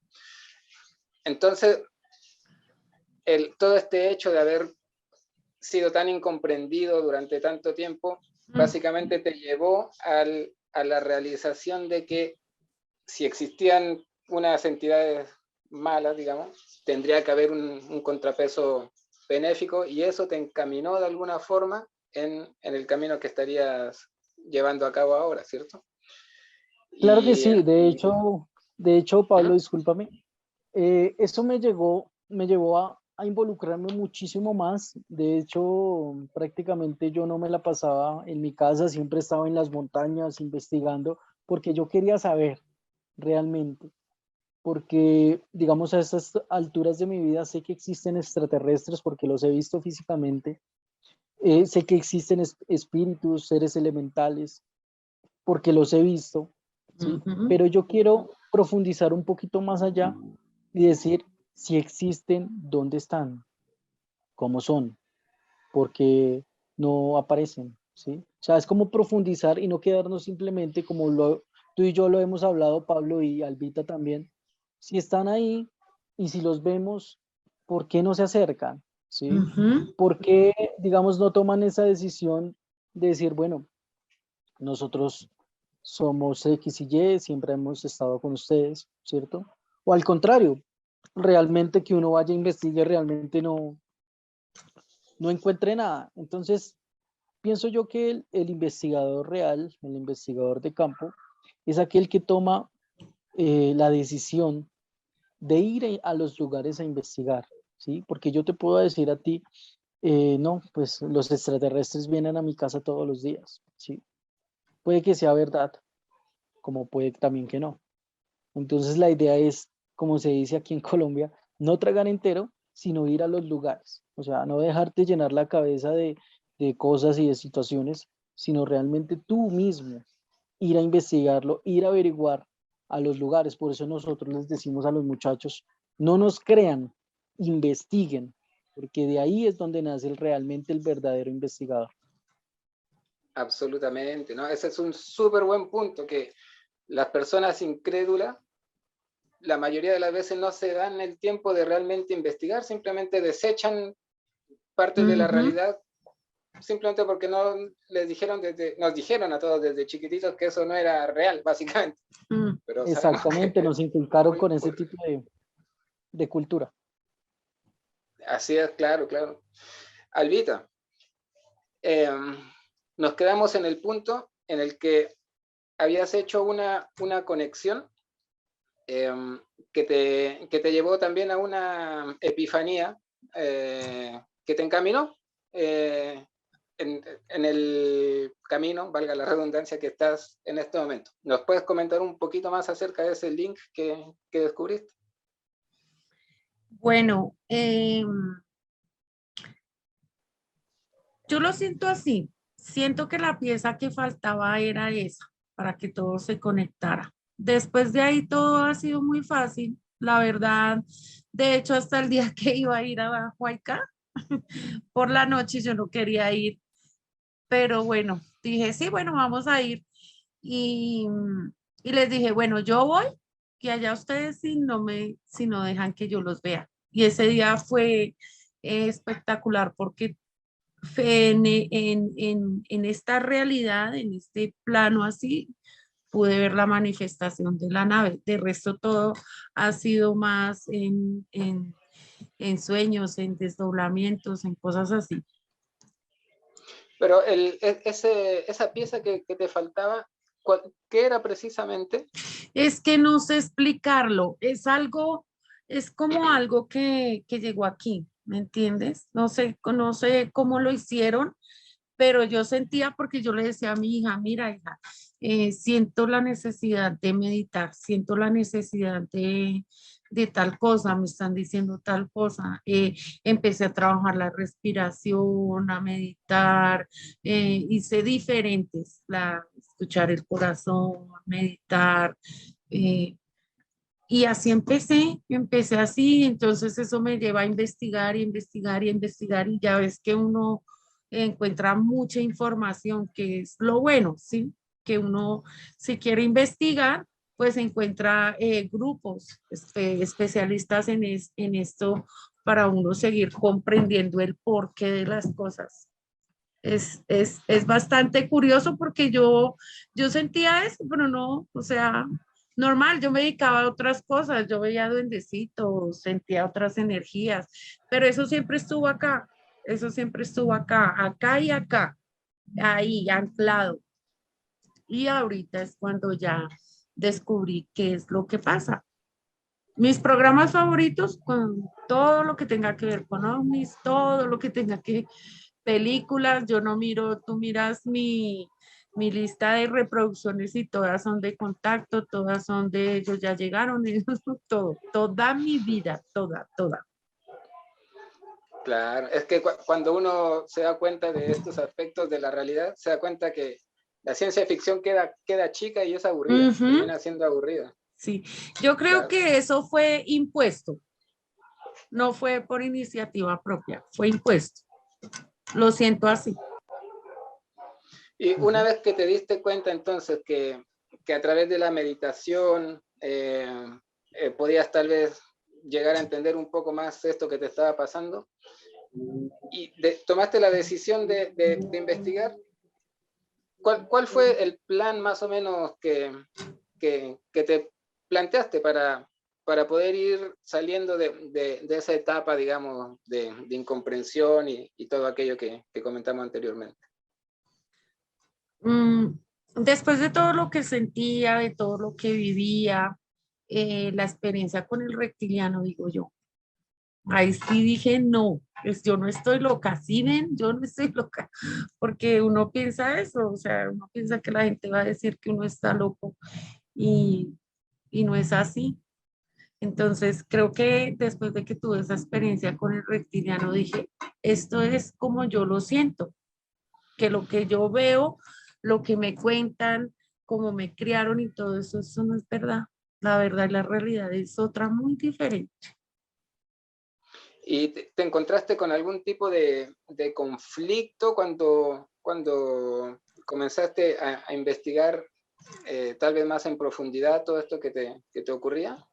A: Entonces, todo este hecho de haber sido tan incomprendido durante tanto tiempo, básicamente te llevó a la realización de que si existían unas entidades malas, digamos, tendría que haber un contrapeso benéfico, y eso te encaminó de alguna forma en el camino que estarías llevando a cabo ahora, ¿cierto?
C: Claro que
A: Y,
C: sí, de hecho, Pablo, discúlpame, eso me llevó a involucrarme muchísimo más. De hecho, prácticamente yo no me la pasaba en mi casa, siempre estaba en las montañas investigando, porque yo quería saber realmente, porque digamos a estas alturas de mi vida sé que existen extraterrestres porque los he visto físicamente, sé que existen espíritus, seres elementales, porque los he visto, ¿sí? Pero yo quiero profundizar un poquito más allá y decir si existen, dónde están, cómo son, porque no aparecen, ¿sí? O sea, es como profundizar y no quedarnos simplemente como tú y yo lo hemos hablado, Pablo y Albita también, si están ahí y si los vemos, ¿por qué no se acercan? ¿Sí? ¿Por qué, digamos, no toman esa decisión de decir, bueno, nosotros somos X y Y, siempre hemos estado con ustedes, ¿cierto? O al contrario, realmente que uno vaya a investigar, realmente no encuentre nada. Entonces, pienso yo que el investigador real, el investigador de campo, es aquel que toma la decisión de ir a los lugares a investigar, ¿sí? Porque yo te puedo decir a ti, no, pues los extraterrestres vienen a mi casa todos los días, ¿sí? Puede que sea verdad, como puede también que no. Entonces la idea es, como se dice aquí en Colombia, no tragar entero, sino ir a los lugares. O sea, no dejarte llenar la cabeza de cosas y de situaciones, sino realmente tú mismo ir a investigarlo, ir a averiguar a los lugares. Por eso nosotros les decimos a los muchachos, no nos crean, investiguen, porque de ahí es donde nace realmente el verdadero investigador.
A: absolutamente, ¿no? Ese es un súper buen punto, que las personas incrédulas la mayoría de las veces no se dan el tiempo de realmente investigar, simplemente desechan partes de la realidad simplemente porque no les dijeron nos dijeron a todos desde chiquititos que eso no era real, básicamente. Pero sabemos
C: Exactamente,
A: que
C: nos inculcaron
A: muy,
C: con ese tipo de cultura.
A: así es, claro, claro. Albita, nos quedamos en el punto en el que habías hecho una conexión que te llevó también a una epifanía que te encaminó. en el camino, valga la redundancia, que estás en este momento. ¿Nos puedes comentar un poquito más acerca de ese link que descubriste?
B: Bueno, yo lo siento así. Siento que la pieza que faltaba era esa, para que todo se conectara. Después de ahí todo ha sido muy fácil, la verdad. De hecho, hasta el día que iba a ir a Huayca, por la noche yo no quería ir, pero bueno, dije, sí, bueno, vamos a ir. Y, y les dije, bueno, yo voy, que allá ustedes si no dejan que yo los vea. Y ese día fue espectacular porque en esta realidad, en este plano así, pude ver la manifestación de la nave. De resto, todo ha sido más en sueños, en desdoblamientos, en cosas así.
A: Pero esa pieza que te faltaba, ¿qué era precisamente?
B: Es que no sé explicarlo, es algo, es como algo que llegó aquí, ¿me entiendes? No sé cómo lo hicieron, pero yo sentía porque yo le decía a mi hija, mira, hija, siento la necesidad de meditar, siento la necesidad de tal cosa, me están diciendo tal cosa. Empecé a trabajar la respiración, a meditar, hice diferentes, escuchar el corazón, meditar. eh, y así empecé así, entonces eso me lleva a investigar y investigar y investigar y ya ves que uno encuentra mucha información, que es lo bueno, ¿sí? Que uno, si quiere investigar, pues encuentra grupos especialistas en esto para uno seguir comprendiendo el porqué de las cosas. Es bastante curioso porque yo sentía eso, pero no, o sea, normal, yo me dedicaba a otras cosas, yo veía duendecitos, sentía otras energías, pero eso siempre estuvo acá, acá y acá, ahí, anclado. Y ahorita es cuando ya descubrí qué es lo que pasa. Mis programas favoritos, con todo lo que tenga que ver con ovnis, todo lo que tenga que películas, yo no miro, tú miras mi lista de reproducciones y todas son de contacto, todas son de ellos, ya llegaron, ellos, todo, toda mi vida, toda.
A: Claro, es que cuando uno se da cuenta de estos aspectos de la realidad, se da cuenta que la ciencia ficción queda chica y es aburrida,
B: Ujú,
A: termina siendo aburrida.
B: sí, yo creo
A: Claro.
B: que eso fue impuesto, no fue por iniciativa propia, fue impuesto. Lo siento así.
A: Y una
C: Ujú.
A: vez que te diste cuenta entonces que a través de la meditación podías tal vez llegar a entender un poco más esto que te estaba pasando, y tomaste la decisión de investigar, ¿cuál fue el plan más o menos que te planteaste para poder ir saliendo de esa etapa, digamos, de incomprensión y todo aquello que comentamos anteriormente?
B: Mm, Después de todo lo que sentía, de todo lo que vivía, la experiencia con el reptiliano, digo yo. Ahí sí dije, no, pues yo no estoy loca, ¿sí ven? Yo no estoy loca, porque uno piensa eso, o sea, uno piensa que la gente va a decir que uno está loco y, y no es así. Entonces, creo que después de que tuve esa experiencia con el reptiliano, dije, esto es como yo lo siento, que lo que yo veo, lo que me cuentan, cómo me criaron y todo eso, eso no es verdad. La verdad y la realidad es otra muy diferente.
A: ¿Y te encontraste con algún tipo de conflicto cuando comenzaste a investigar tal vez más en profundidad todo esto que te ocurría?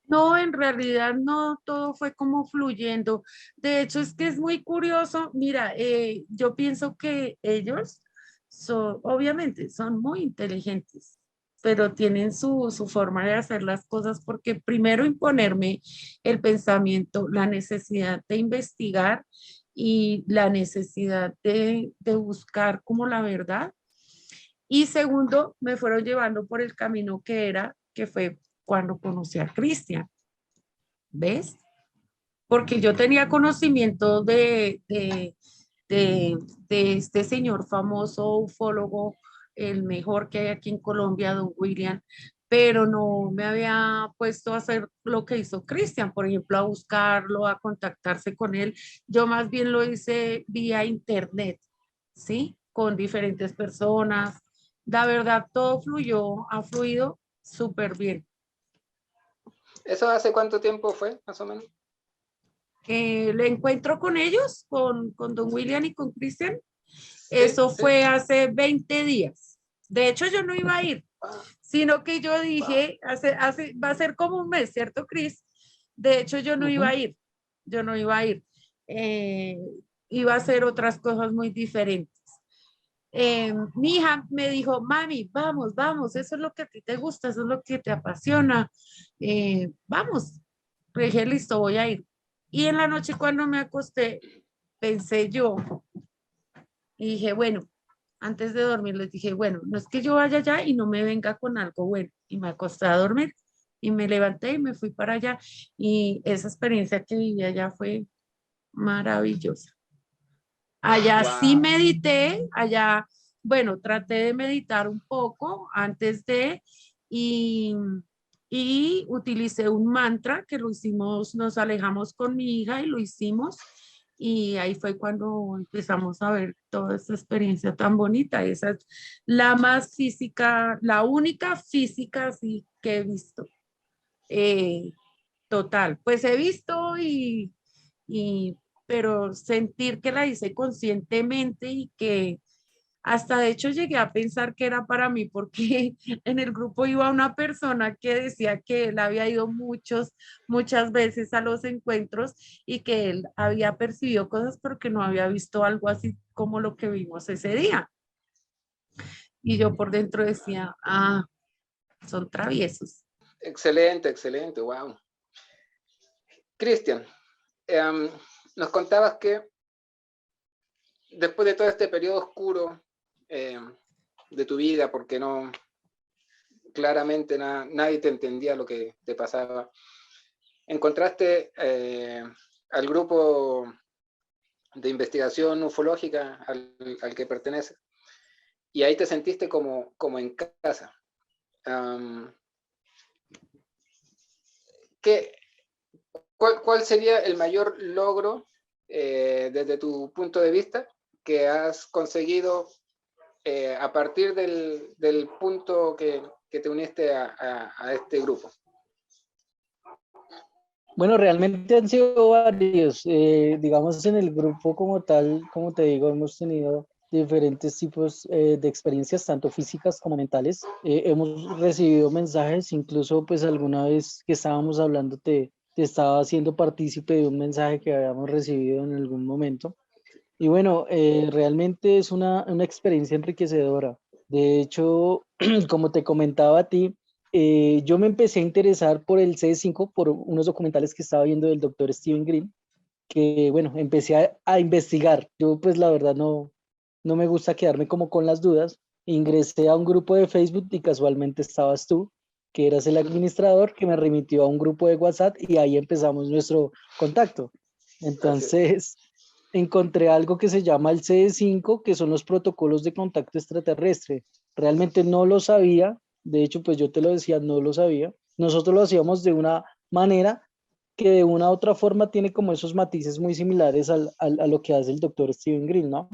B: No, en realidad no, todo fue como fluyendo. De hecho, es que es muy curioso. Mira, yo pienso que ellos son, obviamente, son muy inteligentes, pero tienen su forma de hacer las cosas porque primero imponerme el pensamiento, la necesidad de investigar y la necesidad de buscar como la verdad. Y segundo, me fueron llevando por el camino que fue cuando conocí a Cristian. ¿Ves? Porque yo tenía conocimiento de este señor famoso ufólogo, el mejor que hay aquí en Colombia, don William, pero no me había puesto a hacer lo que hizo Cristian, por ejemplo, a buscarlo, a contactarse con él. Yo más bien lo hice vía internet, ¿sí? Con diferentes personas. La verdad, todo fluyó, ha fluido súper bien.
A: ¿Eso hace cuánto tiempo fue, más o menos?
B: El encuentro con ellos, con don William y con Cristian,
A: Sí,
B: eso
A: sí.
B: fue hace 20 días. De hecho, yo no iba a ir,
A: Ah,
B: sino que yo dije, va a ser como un mes, ¿cierto, Cris? De hecho, yo no iba
C: Ujú.
B: a ir, yo no iba a ir. Eh, Iba a hacer otras cosas muy diferentes. Mi hija me dijo, mami, vamos, vamos, eso es lo que a ti te gusta, eso es lo que te apasiona. Vamos. Le dije, listo, voy a ir. Y en la noche cuando me acosté, pensé yo y dije, bueno, antes de dormir les dije, bueno, no es que yo vaya allá y no me venga con algo bueno. Y me acosté a dormir y me levanté y me fui para allá. Y esa experiencia que viví allá fue maravillosa. Allá sí
A: wow.
B: medité, allá, bueno, traté de meditar un poco antes de y, y utilicé un mantra que lo hicimos, nos alejamos con mi hija y lo hicimos y ahí fue cuando empezamos a ver toda esta experiencia tan bonita. Esa es la más física, la única física sí que he visto. Eh, Total, pues he visto y, pero sentir que la hice conscientemente y que hasta de hecho llegué a pensar que era para mí porque en el grupo iba una persona que decía que él había ido muchas veces a los encuentros y que él había percibido cosas pero que no había visto algo así como lo que vimos ese día. Y yo por dentro decía, ah, son traviesos.
A: Excelente, excelente, wow. Cristian, nos contabas que después de todo este periodo oscuro de tu vida, porque no, claramente nadie te entendía lo que te pasaba, encontraste al grupo de investigación ufológica al que perteneces y ahí te sentiste como en casa. ¿Qué, cuál sería el mayor logro desde tu punto de vista que has conseguido a partir del punto que te uniste a este grupo?
C: Bueno, realmente han sido varios. Digamos, en el grupo como tal, como te digo, hemos tenido diferentes tipos de experiencias, tanto físicas como mentales. Hemos recibido mensajes, incluso pues alguna vez que estábamos hablando te estaba haciendo partícipe de un mensaje que habíamos recibido en algún momento. Y bueno, realmente es una experiencia enriquecedora. De hecho, como te comentaba a ti, yo me empecé a interesar por el C5, por unos documentales que estaba viendo del doctor Stephen Green, que bueno, empecé a investigar. Yo pues la verdad no me gusta quedarme como con las dudas. Ingresé a un grupo de Facebook y casualmente estabas tú, que eras el administrador, que me remitió a un grupo de WhatsApp y ahí empezamos nuestro contacto. Entonces encontré algo que se llama el CD5, que son los protocolos de contacto extraterrestre. Realmente no lo sabía, de hecho, pues yo te lo decía, no lo sabía. Nosotros lo hacíamos de una manera que de una u otra forma tiene como esos matices muy similares a lo que hace el doctor Steven Green, ¿no?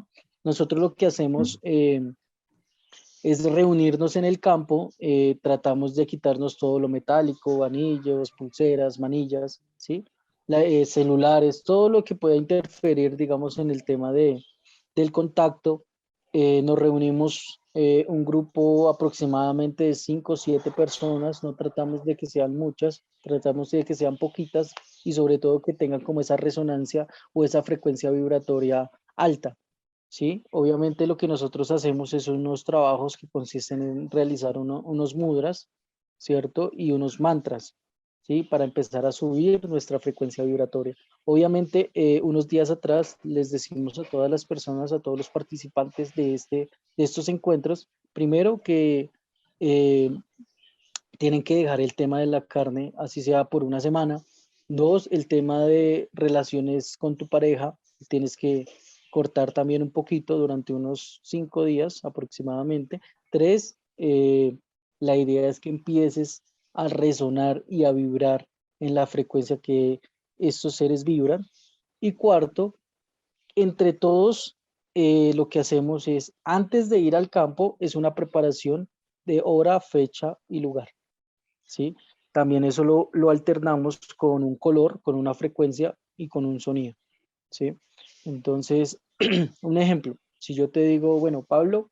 C: Nosotros lo que hacemos es reunirnos en el campo, tratamos de quitarnos todo lo metálico, anillos, pulseras, manillas, ¿sí? Celulares, todo lo que pueda interferir, digamos, en el tema del contacto. Nos reunimos un grupo aproximadamente de 5 o 7 personas, no tratamos de que sean muchas, tratamos de que sean poquitas y sobre todo que tengan como esa resonancia o esa frecuencia vibratoria alta. Sí, obviamente lo que nosotros hacemos es unos trabajos que consisten en realizar unos mudras, ¿cierto? Y unos mantras, ¿sí? Para empezar a subir nuestra frecuencia vibratoria. Obviamente, unos días atrás les decimos a todas las personas, a todos los participantes de estos encuentros, primero que eh, tienen que dejar el tema de la carne, así sea por una semana. Dos, el tema de relaciones con tu pareja, tienes que cortar también un poquito durante unos 5 días aproximadamente. 3, la idea es que empieces a resonar y a vibrar en la frecuencia que estos seres vibran. Y cuarto, entre todos, lo que hacemos es, antes de ir al campo, es una preparación de hora, fecha y lugar, ¿sí? También eso lo alternamos con un color, con una frecuencia y con un sonido, ¿sí? Entonces, un ejemplo, si yo te digo, bueno, Pablo,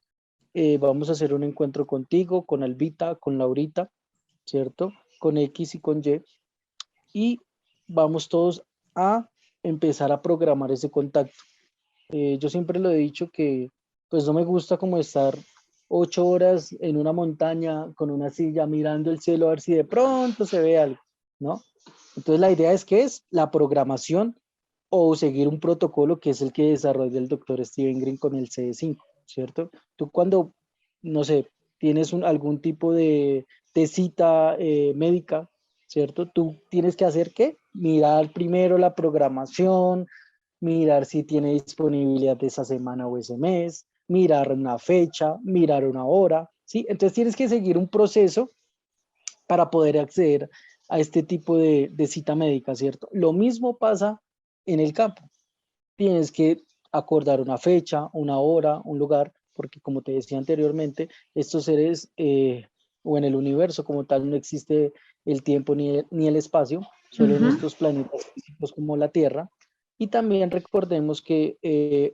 C: vamos a hacer un encuentro contigo, con Albita, con Laurita, ¿cierto? Con X y con y vamos todos a empezar a programar ese contacto. Yo siempre lo he dicho que pues no me gusta como estar 8 horas en una montaña con una silla mirando el cielo a ver si de pronto se ve algo, ¿no? Entonces la idea es que es la programación o seguir un protocolo que es el que desarrolla el doctor Steven Green con el CD5, ¿cierto? Tú cuando, no sé, tienes algún tipo de cita médica, ¿cierto? Tú tienes que hacer ¿qué? Mirar primero la programación, mirar si tiene disponibilidad de esa semana o ese mes, mirar una fecha, mirar una hora, ¿sí? Entonces tienes que seguir un proceso para poder acceder a este tipo de cita médica, ¿cierto? Lo mismo pasa en el campo. Tienes que acordar una fecha, una hora, un lugar, porque como te decía anteriormente, estos seres o en el universo como tal no existe el tiempo ni el espacio, solo en estos planetas físicos como la Tierra. Y también recordemos que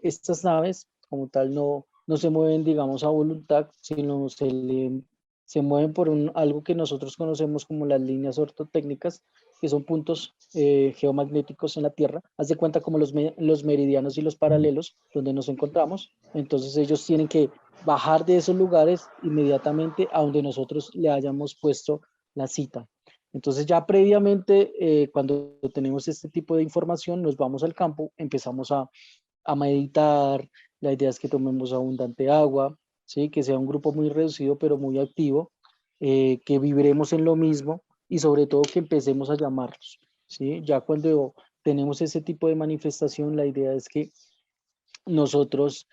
C: estas naves como tal no se mueven, digamos, a voluntad, sino se mueven por algo que nosotros conocemos como las líneas ortotécnicas, que son puntos geomagnéticos en la Tierra. Haz de cuenta como los meridianos y los paralelos donde nos encontramos. Entonces ellos tienen que bajar de esos lugares inmediatamente a donde nosotros le hayamos puesto la cita. Entonces ya previamente, cuando tenemos este tipo de información, nos vamos al campo, empezamos a meditar. La idea es que tomemos abundante agua, ¿sí? Que sea un grupo muy reducido pero muy activo, que vibremos en lo mismo y sobre todo que empecemos a llamarlos, ¿sí? Ya cuando tenemos ese tipo de manifestación, la idea es que nosotros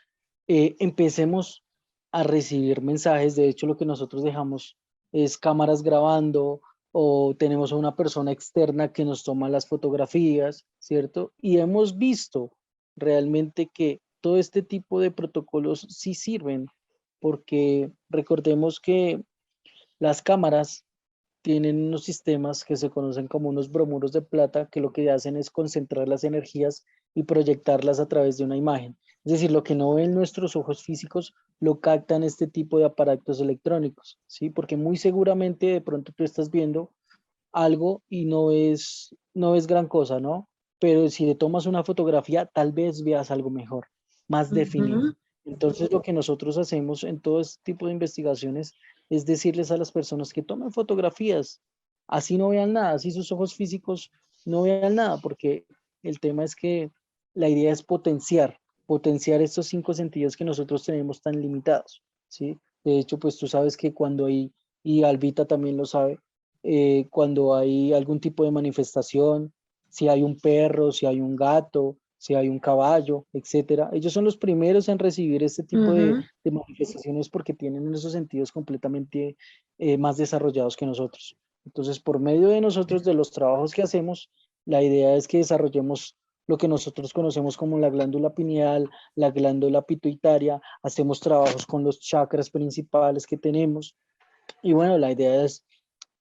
C: empecemos a recibir mensajes. De hecho, lo que nosotros dejamos es cámaras grabando o tenemos a una persona externa que nos toma las fotografías, ¿cierto? Y hemos visto realmente que todo este tipo de protocolos sí sirven, porque recordemos que las cámaras tienen unos sistemas que se conocen como unos bromuros de plata que lo que hacen es concentrar las energías y proyectarlas a través de una imagen. Es decir, lo que no ven nuestros ojos físicos lo captan este tipo de aparatos electrónicos, ¿sí? Porque muy seguramente de pronto tú estás viendo algo y no es gran cosa, ¿no? Pero si le tomas una fotografía, tal vez veas algo mejor, más definido. Entonces, lo que nosotros hacemos en todo este tipo de investigaciones es decirles a las personas que tomen fotografías, así no vean nada, así sus ojos físicos no vean nada, porque el tema es que la idea es potenciar estos 5 sentidos que nosotros tenemos tan limitados, ¿sí? De hecho, pues tú sabes que cuando hay, y Albita también lo sabe, cuando hay algún tipo de manifestación, si hay un perro, si hay un gato, si hay un caballo, etcétera. Ellos son los primeros en recibir este tipo de manifestaciones porque tienen esos sentidos completamente más desarrollados que nosotros. Entonces, por medio de nosotros, de los trabajos que hacemos, la idea es que desarrollemos lo que nosotros conocemos como la glándula pineal, la glándula pituitaria, hacemos trabajos con los chakras principales que tenemos. Y bueno, la idea es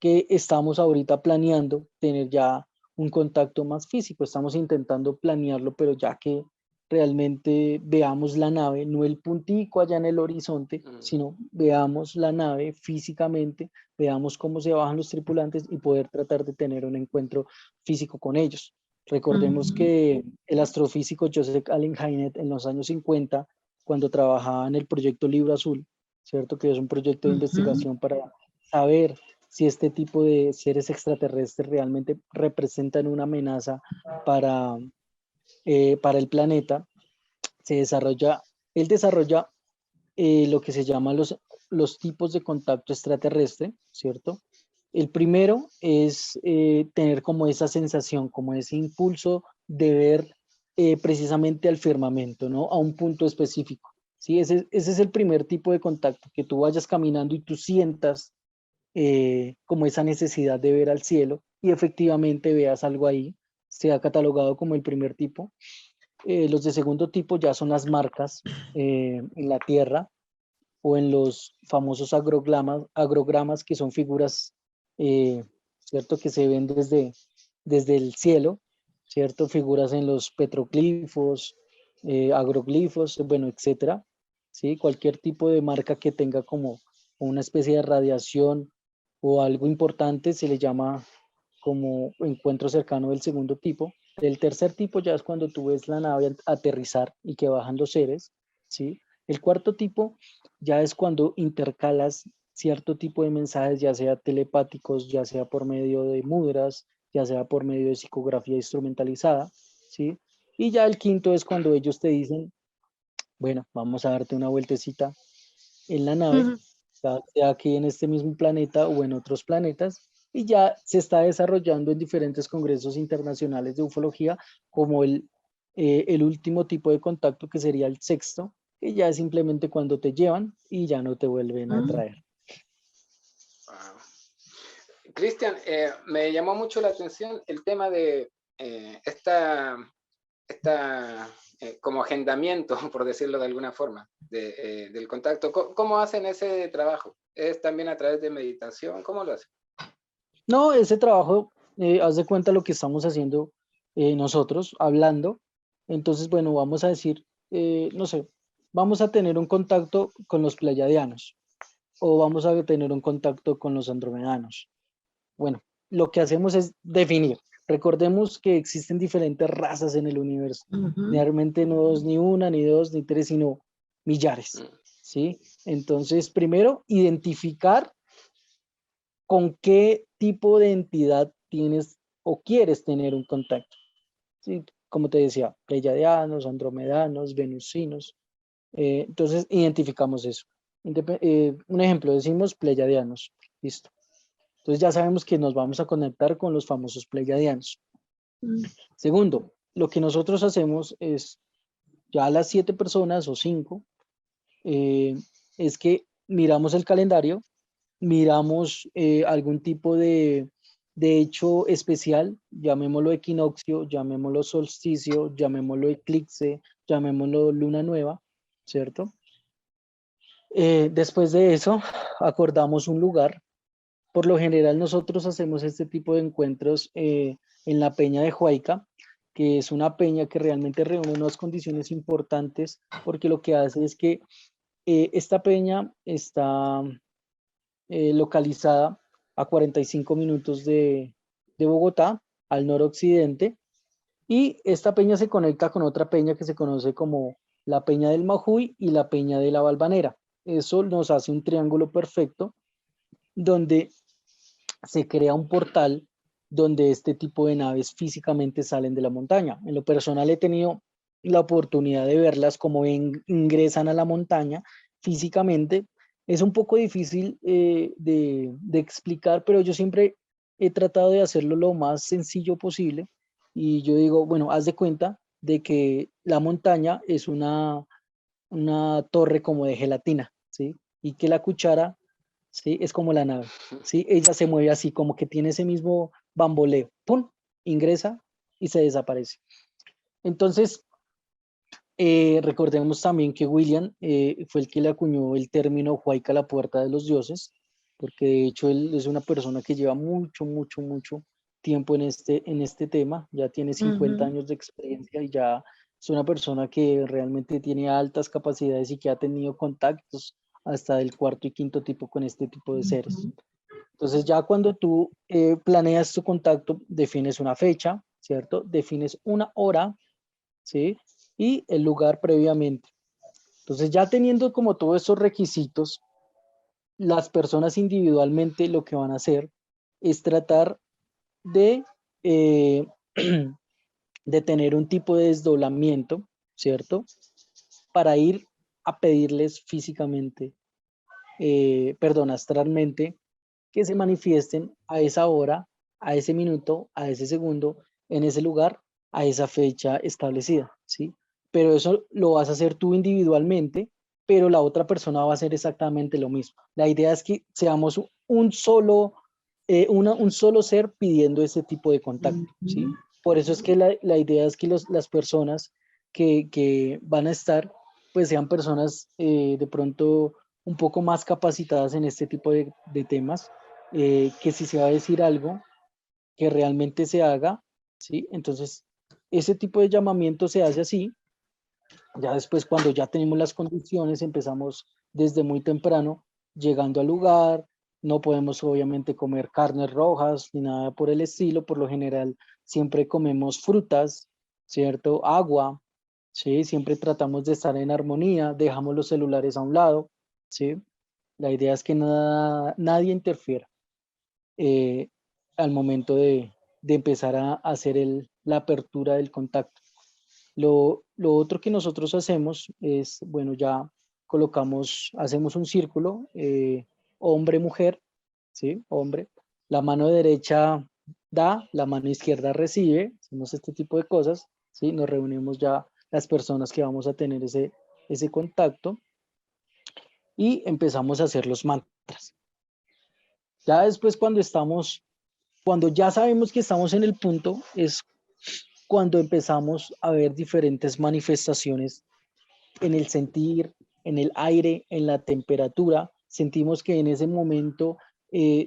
C: que estamos ahorita planeando tener ya un contacto más físico. Estamos intentando planearlo, pero ya que realmente veamos la nave, no el puntico allá en el horizonte, sino veamos la nave físicamente, veamos cómo se bajan los tripulantes y poder tratar de tener un encuentro físico con ellos. Recordemos que el astrofísico Joseph Allen Hynek en los años 50, cuando trabajaba en el proyecto Libro Azul, ¿cierto? Que es un proyecto de investigación para saber si este tipo de seres extraterrestres realmente representan una amenaza para, para el planeta, él desarrolla lo que se llama los tipos de contacto extraterrestre, ¿cierto? El primero es tener como esa sensación, como ese impulso de ver precisamente al firmamento, ¿no? A un punto específico. ¿Sí? Ese es el primer tipo de contacto, que tú vayas caminando y tú sientas como esa necesidad de ver al cielo y efectivamente veas algo ahí. Se ha catalogado como el primer tipo. Los de segundo tipo ya son las marcas en la tierra o en los famosos agrogramas que son figuras, ¿cierto? Que se ven desde el cielo, ¿cierto? Figuras en los petroglifos, agroglifos, bueno, etcétera, ¿sí? Cualquier tipo de marca que tenga como una especie de radiación o algo importante se le llama como encuentro cercano del segundo tipo. El tercer tipo ya es cuando tú ves la nave aterrizar y que bajan los seres, ¿sí? El cuarto tipo ya es cuando intercalas cierto tipo de mensajes, ya sea telepáticos, ya sea por medio de mudras, ya sea por medio de psicografía instrumentalizada, ¿sí? Y ya el quinto es cuando ellos te dicen, bueno, vamos a darte una vueltecita en la nave, sea aquí en este mismo planeta o en otros planetas, y ya se está desarrollando en diferentes congresos internacionales de ufología, como el último tipo de contacto que sería el sexto, que ya es simplemente cuando te llevan y ya no te vuelven a traer.
A: Wow. Cristian, me llamó mucho la atención el tema de esta como agendamiento, por decirlo de alguna forma, del contacto. ¿Cómo hacen ese trabajo? ¿Es también a través de meditación? ¿Cómo lo hacen?
C: No, ese trabajo, haz de cuenta lo que estamos haciendo nosotros, hablando. Entonces, bueno, vamos a decir, no sé, vamos a tener un contacto con los pleiadianos o vamos a tener un contacto con los andromedanos. Bueno, lo que hacemos es definir. Recordemos que existen diferentes razas en el universo. Realmente no es ni una, ni dos, ni tres, sino millares. ¿Sí? Entonces, primero, identificar con qué tipo de entidad tienes o quieres tener un contacto. ¿Sí? Como te decía, pleiadianos, andromedanos, venusinos. Entonces, identificamos eso. Un ejemplo, decimos pleiadianos. Listo. Entonces ya sabemos que nos vamos a conectar con los famosos pleiadianos. Segundo, lo que nosotros hacemos es, ya a las 7 personas o 5, es que miramos el calendario, miramos algún tipo de hecho especial, llamémoslo equinoccio, llamémoslo solsticio, llamémoslo eclipse, llamémoslo luna nueva, ¿cierto? Después de eso, acordamos un lugar. Por lo general nosotros hacemos este tipo de encuentros en la Peña de Huayca, que es una peña que realmente reúne unas condiciones importantes, porque lo que hace es que esta peña está localizada a 45 minutos de Bogotá, al noroccidente, y esta peña se conecta con otra peña que se conoce como la Peña del Majuy y la Peña de la Balvanera. Eso nos hace un triángulo perfecto donde se crea un portal donde este tipo de naves físicamente salen de la montaña. En lo personal he tenido la oportunidad de verlas como ingresan a la montaña físicamente. Es un poco difícil de explicar, pero yo siempre he tratado de hacerlo lo más sencillo posible. Y yo digo, bueno, haz de cuenta de que la montaña es una torre como de gelatina, ¿sí? Y que la cuchara, ¿sí? Es como la nave, ¿sí? Ella se mueve así, como que tiene ese mismo bamboleo, ¡pum! Ingresa y se desaparece. Entonces, recordemos también que William fue el que le acuñó el término Huayca, la puerta de los dioses, porque de hecho él es una persona que lleva mucho tiempo en este tema, ya tiene 50 años de experiencia y ya es una persona que realmente tiene altas capacidades y que ha tenido contactos hasta del cuarto y quinto tipo con este tipo de seres. Entonces ya cuando tú planeas tu contacto, defines una fecha, ¿cierto? Defines una hora, ¿sí? Y el lugar previamente. Entonces ya teniendo como todos esos requisitos, las personas individualmente lo que van a hacer es tratar de, eh, de tener un tipo de desdoblamiento, ¿cierto? Para ir a pedirles físicamente, perdón, astralmente, que se manifiesten a esa hora, a ese minuto, a ese segundo, en ese lugar, a esa fecha establecida, ¿sí? Pero eso lo vas a hacer tú individualmente, pero la otra persona va a hacer exactamente lo mismo. La idea es que seamos un solo ser pidiendo ese tipo de contacto, ¿sí? Por eso es que la idea es que las personas que van a estar, pues sean personas de pronto un poco más capacitadas en este tipo de temas, que si se va a decir algo, que realmente se haga, ¿sí? Entonces, ese tipo de llamamiento se hace así. Ya después, cuando ya tenemos las condiciones, empezamos desde muy temprano, llegando al lugar. No podemos obviamente comer carnes rojas ni nada por el estilo. Por lo general, siempre comemos frutas, ¿cierto? Agua, ¿sí? Siempre tratamos de estar en armonía, dejamos los celulares a un lado, ¿sí? La idea es que nadie interfiera eh, al momento de empezar a hacer la apertura del contacto. Lo otro que nosotros hacemos es, bueno, ya hacemos un círculo, hombre-mujer, ¿sí? Hombre. La mano derecha da, la mano izquierda recibe, hacemos este tipo de cosas, ¿sí? Nos reunimos ya las personas que vamos a tener ese contacto y empezamos a hacer los mantras. Ya después cuando ya sabemos que estamos en el punto, es cuando empezamos a ver diferentes manifestaciones en el sentir, en el aire, en la temperatura. Sentimos que en ese momento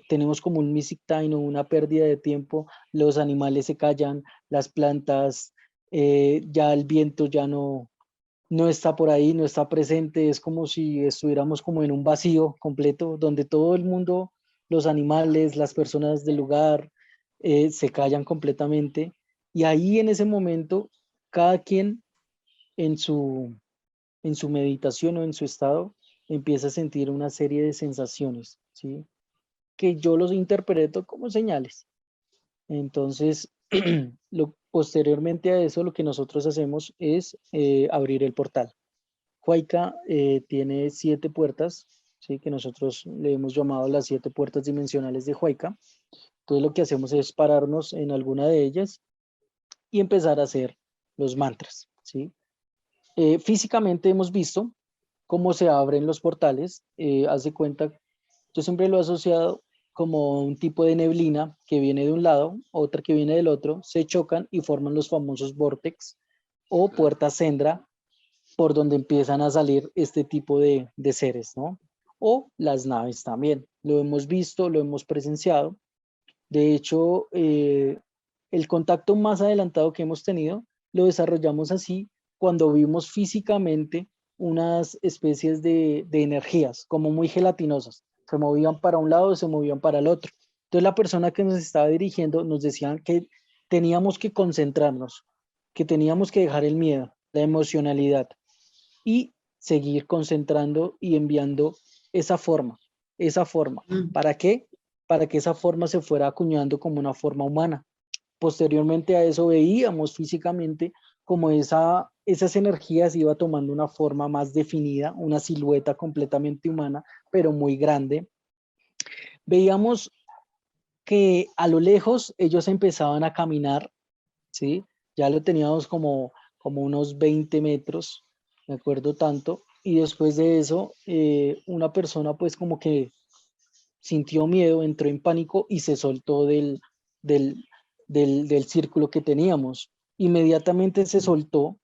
C: tenemos como un missing time o una pérdida de tiempo. Los animales se callan, las plantas, ya el viento ya no está por ahí, no está presente. Es como si estuviéramos como en un vacío completo, donde todo el mundo, los animales, las personas del lugar, se callan completamente. Y ahí en ese momento, cada quien en su meditación o en su estado, empieza a sentir una serie de sensaciones, ¿sí? Que yo los interpreto como señales. Entonces, posteriormente a eso, lo que nosotros hacemos es abrir el portal. Huayca tiene 7 puertas, ¿sí? Que nosotros le hemos llamado las 7 puertas dimensionales de Huayca. Entonces, lo que hacemos es pararnos en alguna de ellas y empezar a hacer los mantras, ¿sí? Físicamente hemos visto cómo se abren los portales. Hace cuenta, yo siempre lo he asociado como un tipo de neblina que viene de un lado, otra que viene del otro, se chocan y forman los famosos vórtex o puertas Sendra, por donde empiezan a salir este tipo de seres, ¿no? O las naves también. Lo hemos visto, lo hemos presenciado. De hecho, el contacto más adelantado que hemos tenido lo desarrollamos así cuando vimos físicamente unas especies de energías, como muy gelatinosas. Se movían para un lado, se movían para el otro. Entonces la persona que nos estaba dirigiendo nos decía que teníamos que concentrarnos, que teníamos que dejar el miedo, la emocionalidad y seguir concentrando y enviando esa forma, esa forma. ¿Para qué? Para que esa forma se fuera acuñando como una forma humana. Posteriormente a eso veíamos físicamente como esas energías iba tomando una forma más definida, una silueta completamente humana, pero muy grande. Veíamos que a lo lejos ellos empezaban a caminar, ¿sí? Ya lo teníamos como unos 20 metros, me acuerdo tanto, y después de eso, una persona pues como que sintió miedo, entró en pánico y se soltó del, del círculo que teníamos. Inmediatamente se soltó,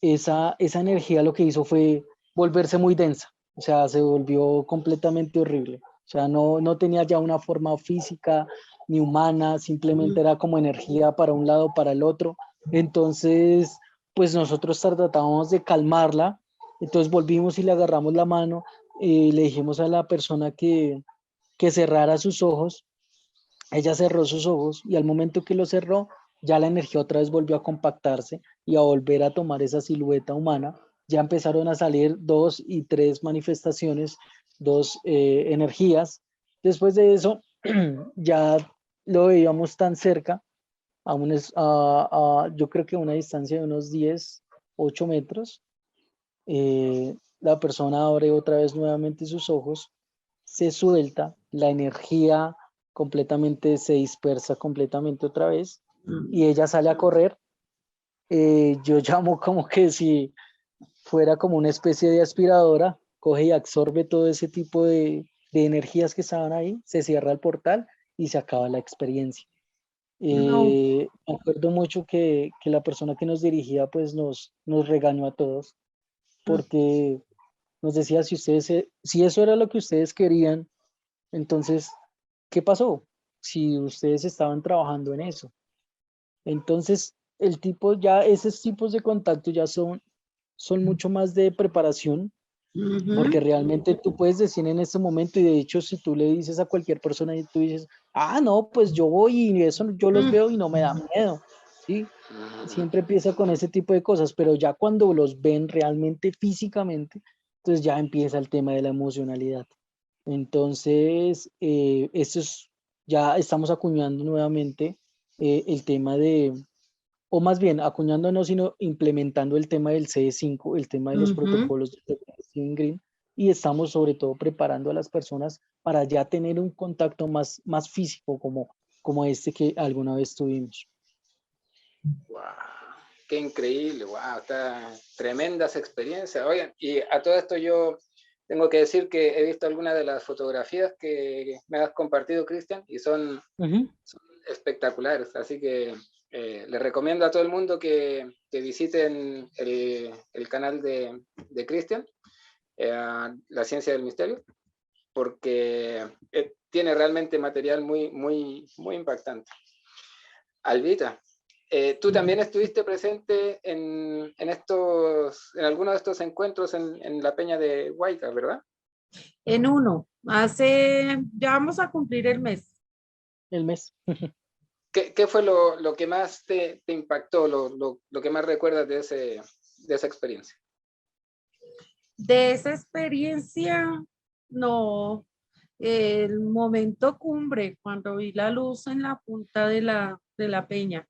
C: esa energía lo que hizo fue volverse muy densa, o sea, se volvió completamente horrible. O sea, no tenía ya una forma física ni humana, simplemente era como energía para un lado, para el otro. Entonces, pues nosotros tratábamos de calmarla, entonces volvimos y le agarramos la mano y le dijimos a la persona que cerrara sus ojos. Ella cerró sus ojos y al momento que lo cerró, ya la energía otra vez volvió a compactarse y a volver a tomar esa silueta humana. Ya empezaron a salir 2 y 3 manifestaciones, 2 energías. Después de eso, ya lo veíamos tan cerca, yo creo que a una distancia de unos 10, 8 metros. La persona abre otra vez nuevamente sus ojos, se suelta, la energía completamente se dispersa completamente otra vez y ella sale a correr yo llamo como que si fuera como una especie de aspiradora, coge y absorbe todo ese tipo de energías que estaban ahí, se cierra el portal y se acaba la experiencia.
B: No.
C: Me acuerdo mucho que la persona que nos dirigía pues nos regañó a todos porque nos decía si eso era lo que ustedes querían, entonces, ¿qué pasó? Si ustedes estaban trabajando en eso. Entonces, esos tipos de contacto ya son mucho más de preparación, porque
B: Ujú.
C: realmente tú puedes decir en este momento, y de hecho, si tú le dices a cualquier persona y tú dices, no, pues yo voy y eso yo los
B: Mm.
C: veo y no me da miedo, ¿sí?
A: Mm,
C: Siempre empieza con ese tipo de cosas, pero ya cuando los ven realmente físicamente, entonces ya empieza el tema de la emocionalidad. Entonces, ya estamos acuñando nuevamente el tema o más bien acuñando no, sino implementando el tema del CE5, el tema de los
B: Ujú.
C: protocolos de Steven Green, y estamos sobre todo preparando a las personas para ya tener un contacto más físico como este que alguna vez tuvimos.
A: wow, qué increíble, wow, está tremendas experiencias. Oigan, y a todo esto yo tengo que decir que he visto algunas de las fotografías que me has compartido, Cristian, y
C: Ujú.
A: son espectaculares, así que les recomiendo a todo el mundo que visiten el canal de Cristian, La Ciencia del Misterio, porque tiene realmente material muy impactante. Albita, tú también estuviste presente en algunos de estos encuentros en la peña de Huayca, ¿verdad?
B: En uno, ya vamos a cumplir el mes.
C: El mes.
A: ¿Qué fue lo que más te impactó, lo que más recuerdas de esa experiencia?
B: De esa experiencia, no, el momento cumbre, cuando vi la luz en la punta de la peña,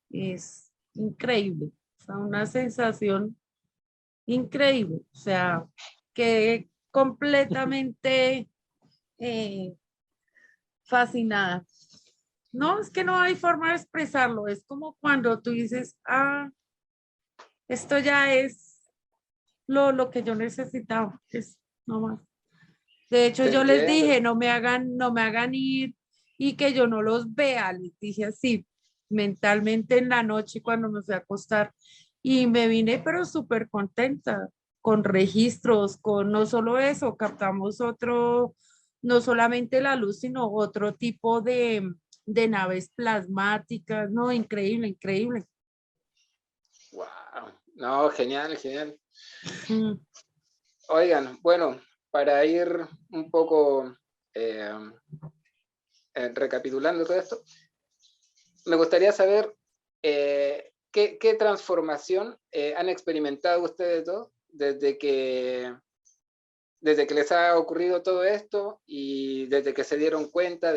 B: es increíble, o sea, una sensación increíble, o sea, quedé completamente eh, fascinada. No, es que no hay forma de expresarlo, es como cuando tú dices, esto ya es lo que yo necesitaba, es no más. De hecho,
A: Te
B: yo les
A: entiendo.
B: dije, no me hagan ir y que yo no los vea, les dije así, mentalmente en la noche cuando me fui a acostar. Y me vine, pero súper contenta, con registros, con no solo eso, captamos otro, no solamente la luz, sino otro tipo de naves plasmáticas, no, increíble, increíble.
A: Wow. No, genial, genial.
B: Mm.
A: Oigan, bueno, para ir un poco eh, recapitulando todo esto, me gustaría saber qué transformación han experimentado ustedes dos desde que les ha ocurrido todo esto y desde que se dieron cuenta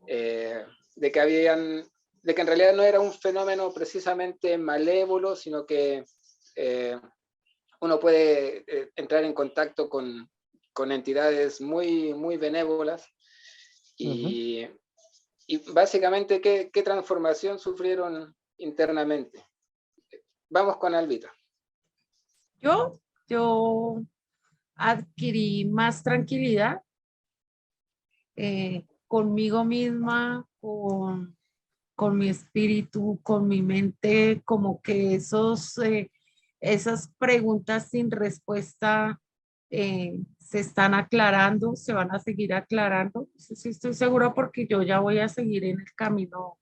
A: eh, de que habían, de que en realidad no era un fenómeno precisamente malévolo, sino que eh, uno puede entrar en contacto con entidades muy benévolas
C: Ujú.
A: y, y básicamente qué transformación sufrieron internamente. Vamos con Albita.
B: Yo adquirí más tranquilidad conmigo misma, con mi espíritu, con mi mente, como que esas preguntas sin respuesta se están aclarando, se van a seguir aclarando. Eso sí estoy segura porque yo ya voy a seguir en el camino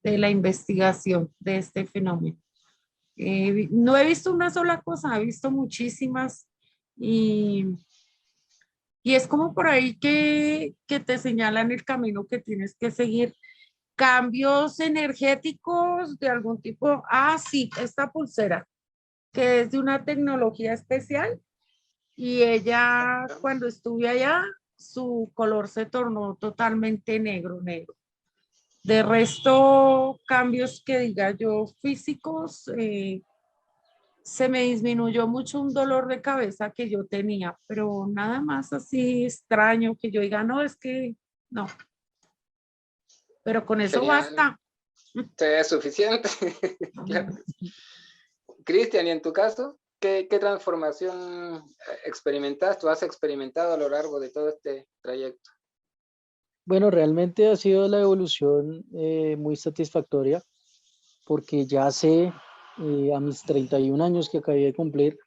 B: de la investigación de este fenómeno. No he visto una sola cosa, he visto muchísimas y y es como por ahí que te señalan el camino que tienes que seguir. Cambios energéticos de algún tipo. Sí, esta pulsera, que es de una tecnología especial y ella cuando estuve allá, su color se tornó totalmente negro, negro. De resto, cambios que diga yo físicos, se me disminuyó mucho un dolor de cabeza que yo tenía, pero nada más así extraño que yo diga, no, es que no, pero con eso
A: Genial.
B: basta.
A: es suficiente. Claro. Cristian, ¿y en tu caso? ¿Qué transformación experimentaste o has experimentado a lo largo de todo este trayecto?
C: Bueno, realmente ha sido la evolución muy satisfactoria porque ya sé a mis 31 años que acabé de cumplir,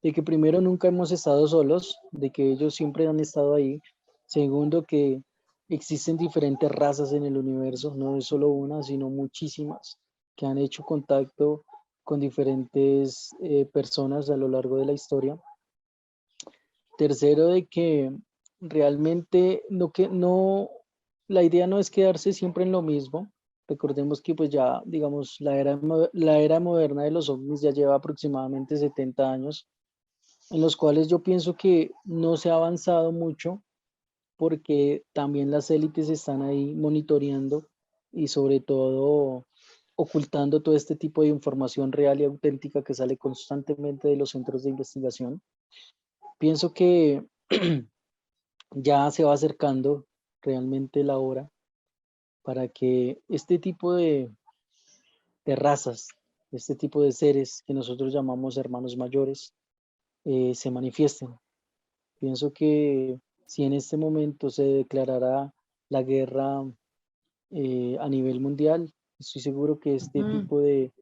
C: de que primero nunca hemos estado solos, de que ellos siempre han estado ahí. Segundo, que existen diferentes razas en el universo, no es solo una, sino muchísimas, que han hecho contacto con diferentes personas a lo largo de la historia. Tercero, de que realmente la idea no es quedarse siempre en lo mismo. Recordemos que pues ya, digamos, la era moderna de los ovnis ya lleva aproximadamente 70 años, en los cuales yo pienso que no se ha avanzado mucho porque también las élites están ahí monitoreando y sobre todo ocultando todo este tipo de información real y auténtica que sale constantemente de los centros de investigación. Pienso que ya se va acercando realmente la hora para que este tipo de razas, este tipo de seres que nosotros llamamos hermanos mayores, se manifiesten. Pienso que si en este momento se declarará la guerra a nivel mundial, estoy seguro que este tipo de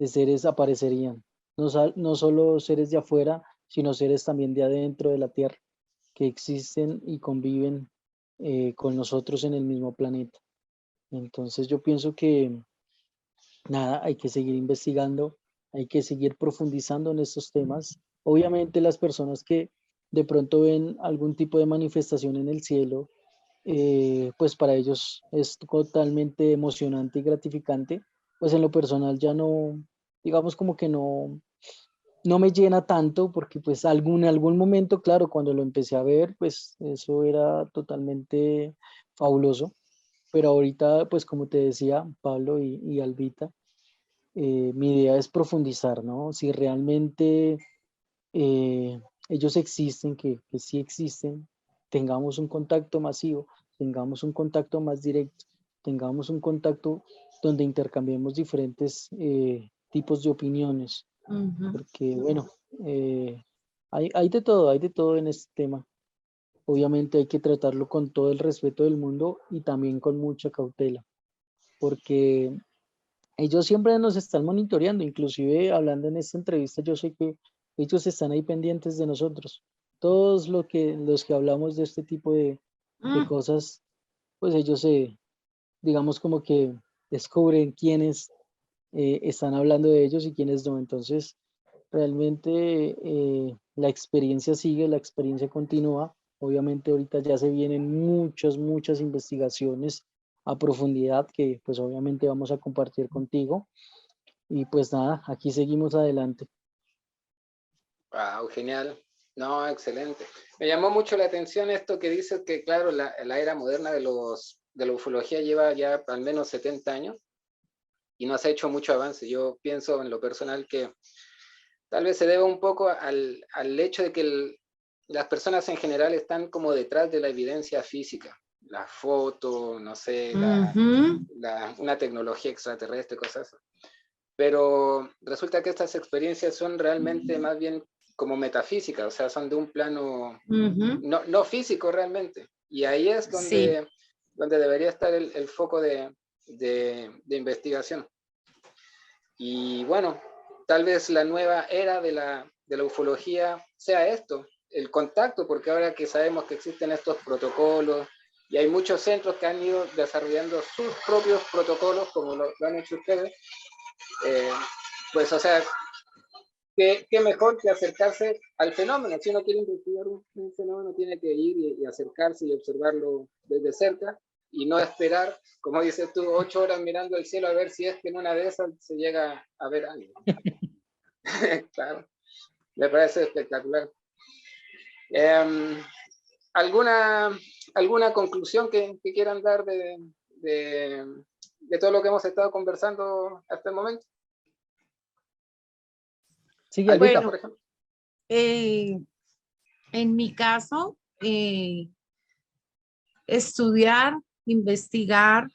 C: seres aparecerían. No solo seres de afuera, sino seres también de adentro de la Tierra, que existen y conviven con nosotros en el mismo planeta. Entonces yo pienso que nada, hay que seguir investigando, hay que seguir profundizando en estos temas. Obviamente las personas que de pronto ven algún tipo de manifestación en el cielo, pues para ellos es totalmente emocionante y gratificante. Pues en lo personal ya no, digamos como que no me llena tanto porque pues en algún momento, claro, cuando lo empecé a ver, pues eso era totalmente fabuloso. Pero ahorita, pues como te decía, Pablo y Albita, mi idea es profundizar, ¿no? Si realmente ellos existen, que sí existen, tengamos un contacto masivo, tengamos un contacto más directo, tengamos un contacto donde intercambiemos diferentes tipos de opiniones, porque bueno, eh, hay de todo en este tema. Obviamente hay que tratarlo con todo el respeto del mundo y también con mucha cautela, porque ellos siempre nos están monitoreando, inclusive hablando en esta entrevista, yo sé que ellos están ahí pendientes de nosotros. Todos los que hablamos de este tipo de cosas, pues ellos digamos como que descubren quiénes están hablando de ellos y quiénes no. Entonces, realmente la experiencia sigue, la experiencia continúa. Obviamente ahorita ya se vienen muchas investigaciones a profundidad que pues obviamente vamos a compartir contigo. Y pues nada, aquí seguimos adelante.
A: Wow, genial. No, excelente. Me llamó mucho la atención esto que dices que, claro, la era moderna de la ufología lleva ya al menos 70 años y no se ha hecho mucho avance. Yo pienso en lo personal que tal vez se debe un poco al hecho de que las personas en general están como detrás de la evidencia física, la foto, no sé, una tecnología extraterrestre, cosas así. Pero resulta que estas experiencias son realmente más bien como metafísicas, o sea, son de un plano no físico realmente. Y ahí es
B: Sí.
A: donde debería estar el foco de investigación. Y bueno, tal vez la nueva era de la ufología sea esto, el contacto, porque ahora que sabemos que existen estos protocolos y hay muchos centros que han ido desarrollando sus propios protocolos, como lo han hecho ustedes, pues o sea, ¿qué mejor que acercarse al fenómeno? Si uno quiere investigar un fenómeno, tiene que ir y acercarse y observarlo desde cerca y no esperar, como dices tú, 8 horas mirando el cielo a ver si es que en una de esas se llega a ver algo. Claro, me parece espectacular. ¿Alguna, ¿Alguna conclusión que quieran dar de todo lo que hemos estado conversando hasta el momento?
C: Sigue,
A: Albita,
C: Albita.
B: Bueno,
A: por ejemplo.
B: En mi caso, estudiar, investigar,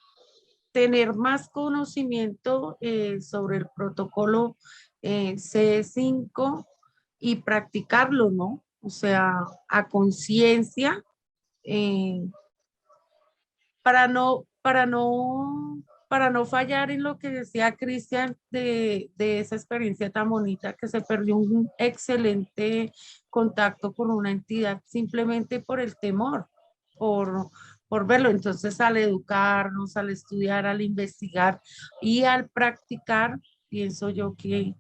B: tener más conocimiento sobre el protocolo C5 y practicarlo, ¿no? O sea, a conciencia, eh, para no fallar en lo que decía Cristian de esa experiencia tan bonita, que se perdió un excelente contacto con una entidad simplemente por el temor, por verlo. Entonces, al educarnos, al estudiar, al investigar y al practicar, pienso yo que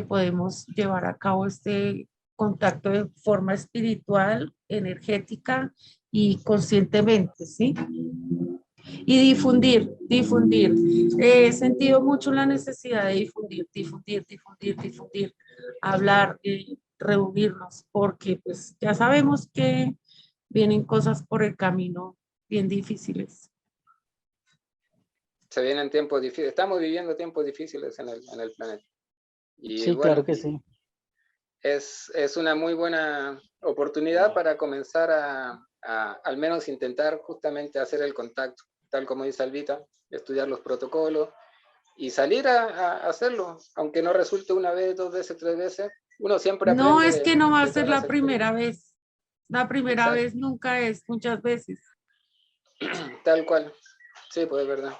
B: podemos llevar a cabo este contacto de forma espiritual, energética y conscientemente, ¿sí? Y difundir. He sentido mucho la necesidad de difundir, hablar, reunirnos, porque pues ya sabemos que vienen cosas por el camino bien difíciles.
A: Se vienen tiempos difíciles, estamos viviendo tiempos difíciles en el planeta. Y
C: Sí,
A: bueno,
C: claro que sí.
A: es una muy buena oportunidad para comenzar al menos intentar justamente hacer el contacto, tal como dice Albita, estudiar los protocolos y salir a hacerlo, aunque no resulte una vez, 2 veces, 3 veces, uno siempre
B: No
A: aprende
B: es que no va a
A: de
B: ser
A: todas las
B: la primera
A: experiencias.
B: vez. La primera
A: Exacto.
B: vez nunca es, muchas veces.
A: Tal cual, sí, pues es verdad.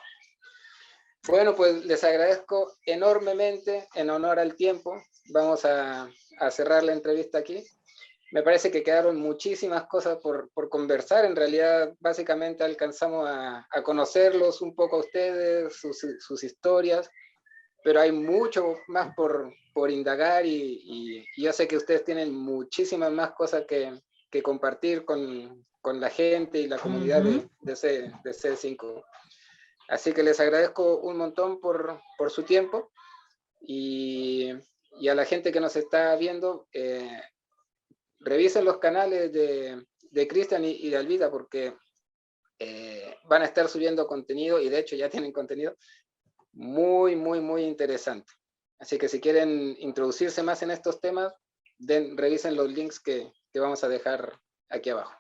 A: Bueno, pues les agradezco enormemente en honor al tiempo. Vamos a cerrar la entrevista aquí. Me parece que quedaron muchísimas cosas por conversar. En realidad, básicamente alcanzamos a conocerlos un poco a ustedes, sus historias, pero hay mucho más por indagar y yo sé que ustedes tienen muchísimas más cosas que compartir con la gente y la comunidad de C5. Así que les agradezco un montón por su tiempo y a la gente que nos está viendo, revisen los canales de Cristian y de Alvida porque van a estar subiendo contenido y de hecho ya tienen contenido muy, muy, muy interesante. Así que si quieren introducirse más en estos temas, revisen los links que vamos a dejar aquí abajo.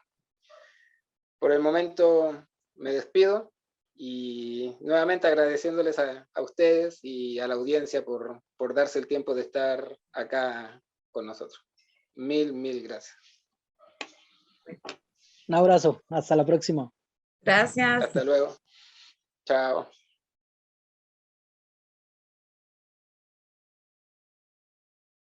A: Por el momento me despido y nuevamente agradeciéndoles a ustedes y a la audiencia por darse el tiempo de estar acá con nosotros. Mil gracias.
C: Un abrazo, hasta la próxima.
B: Gracias.
A: Hasta luego. Chao.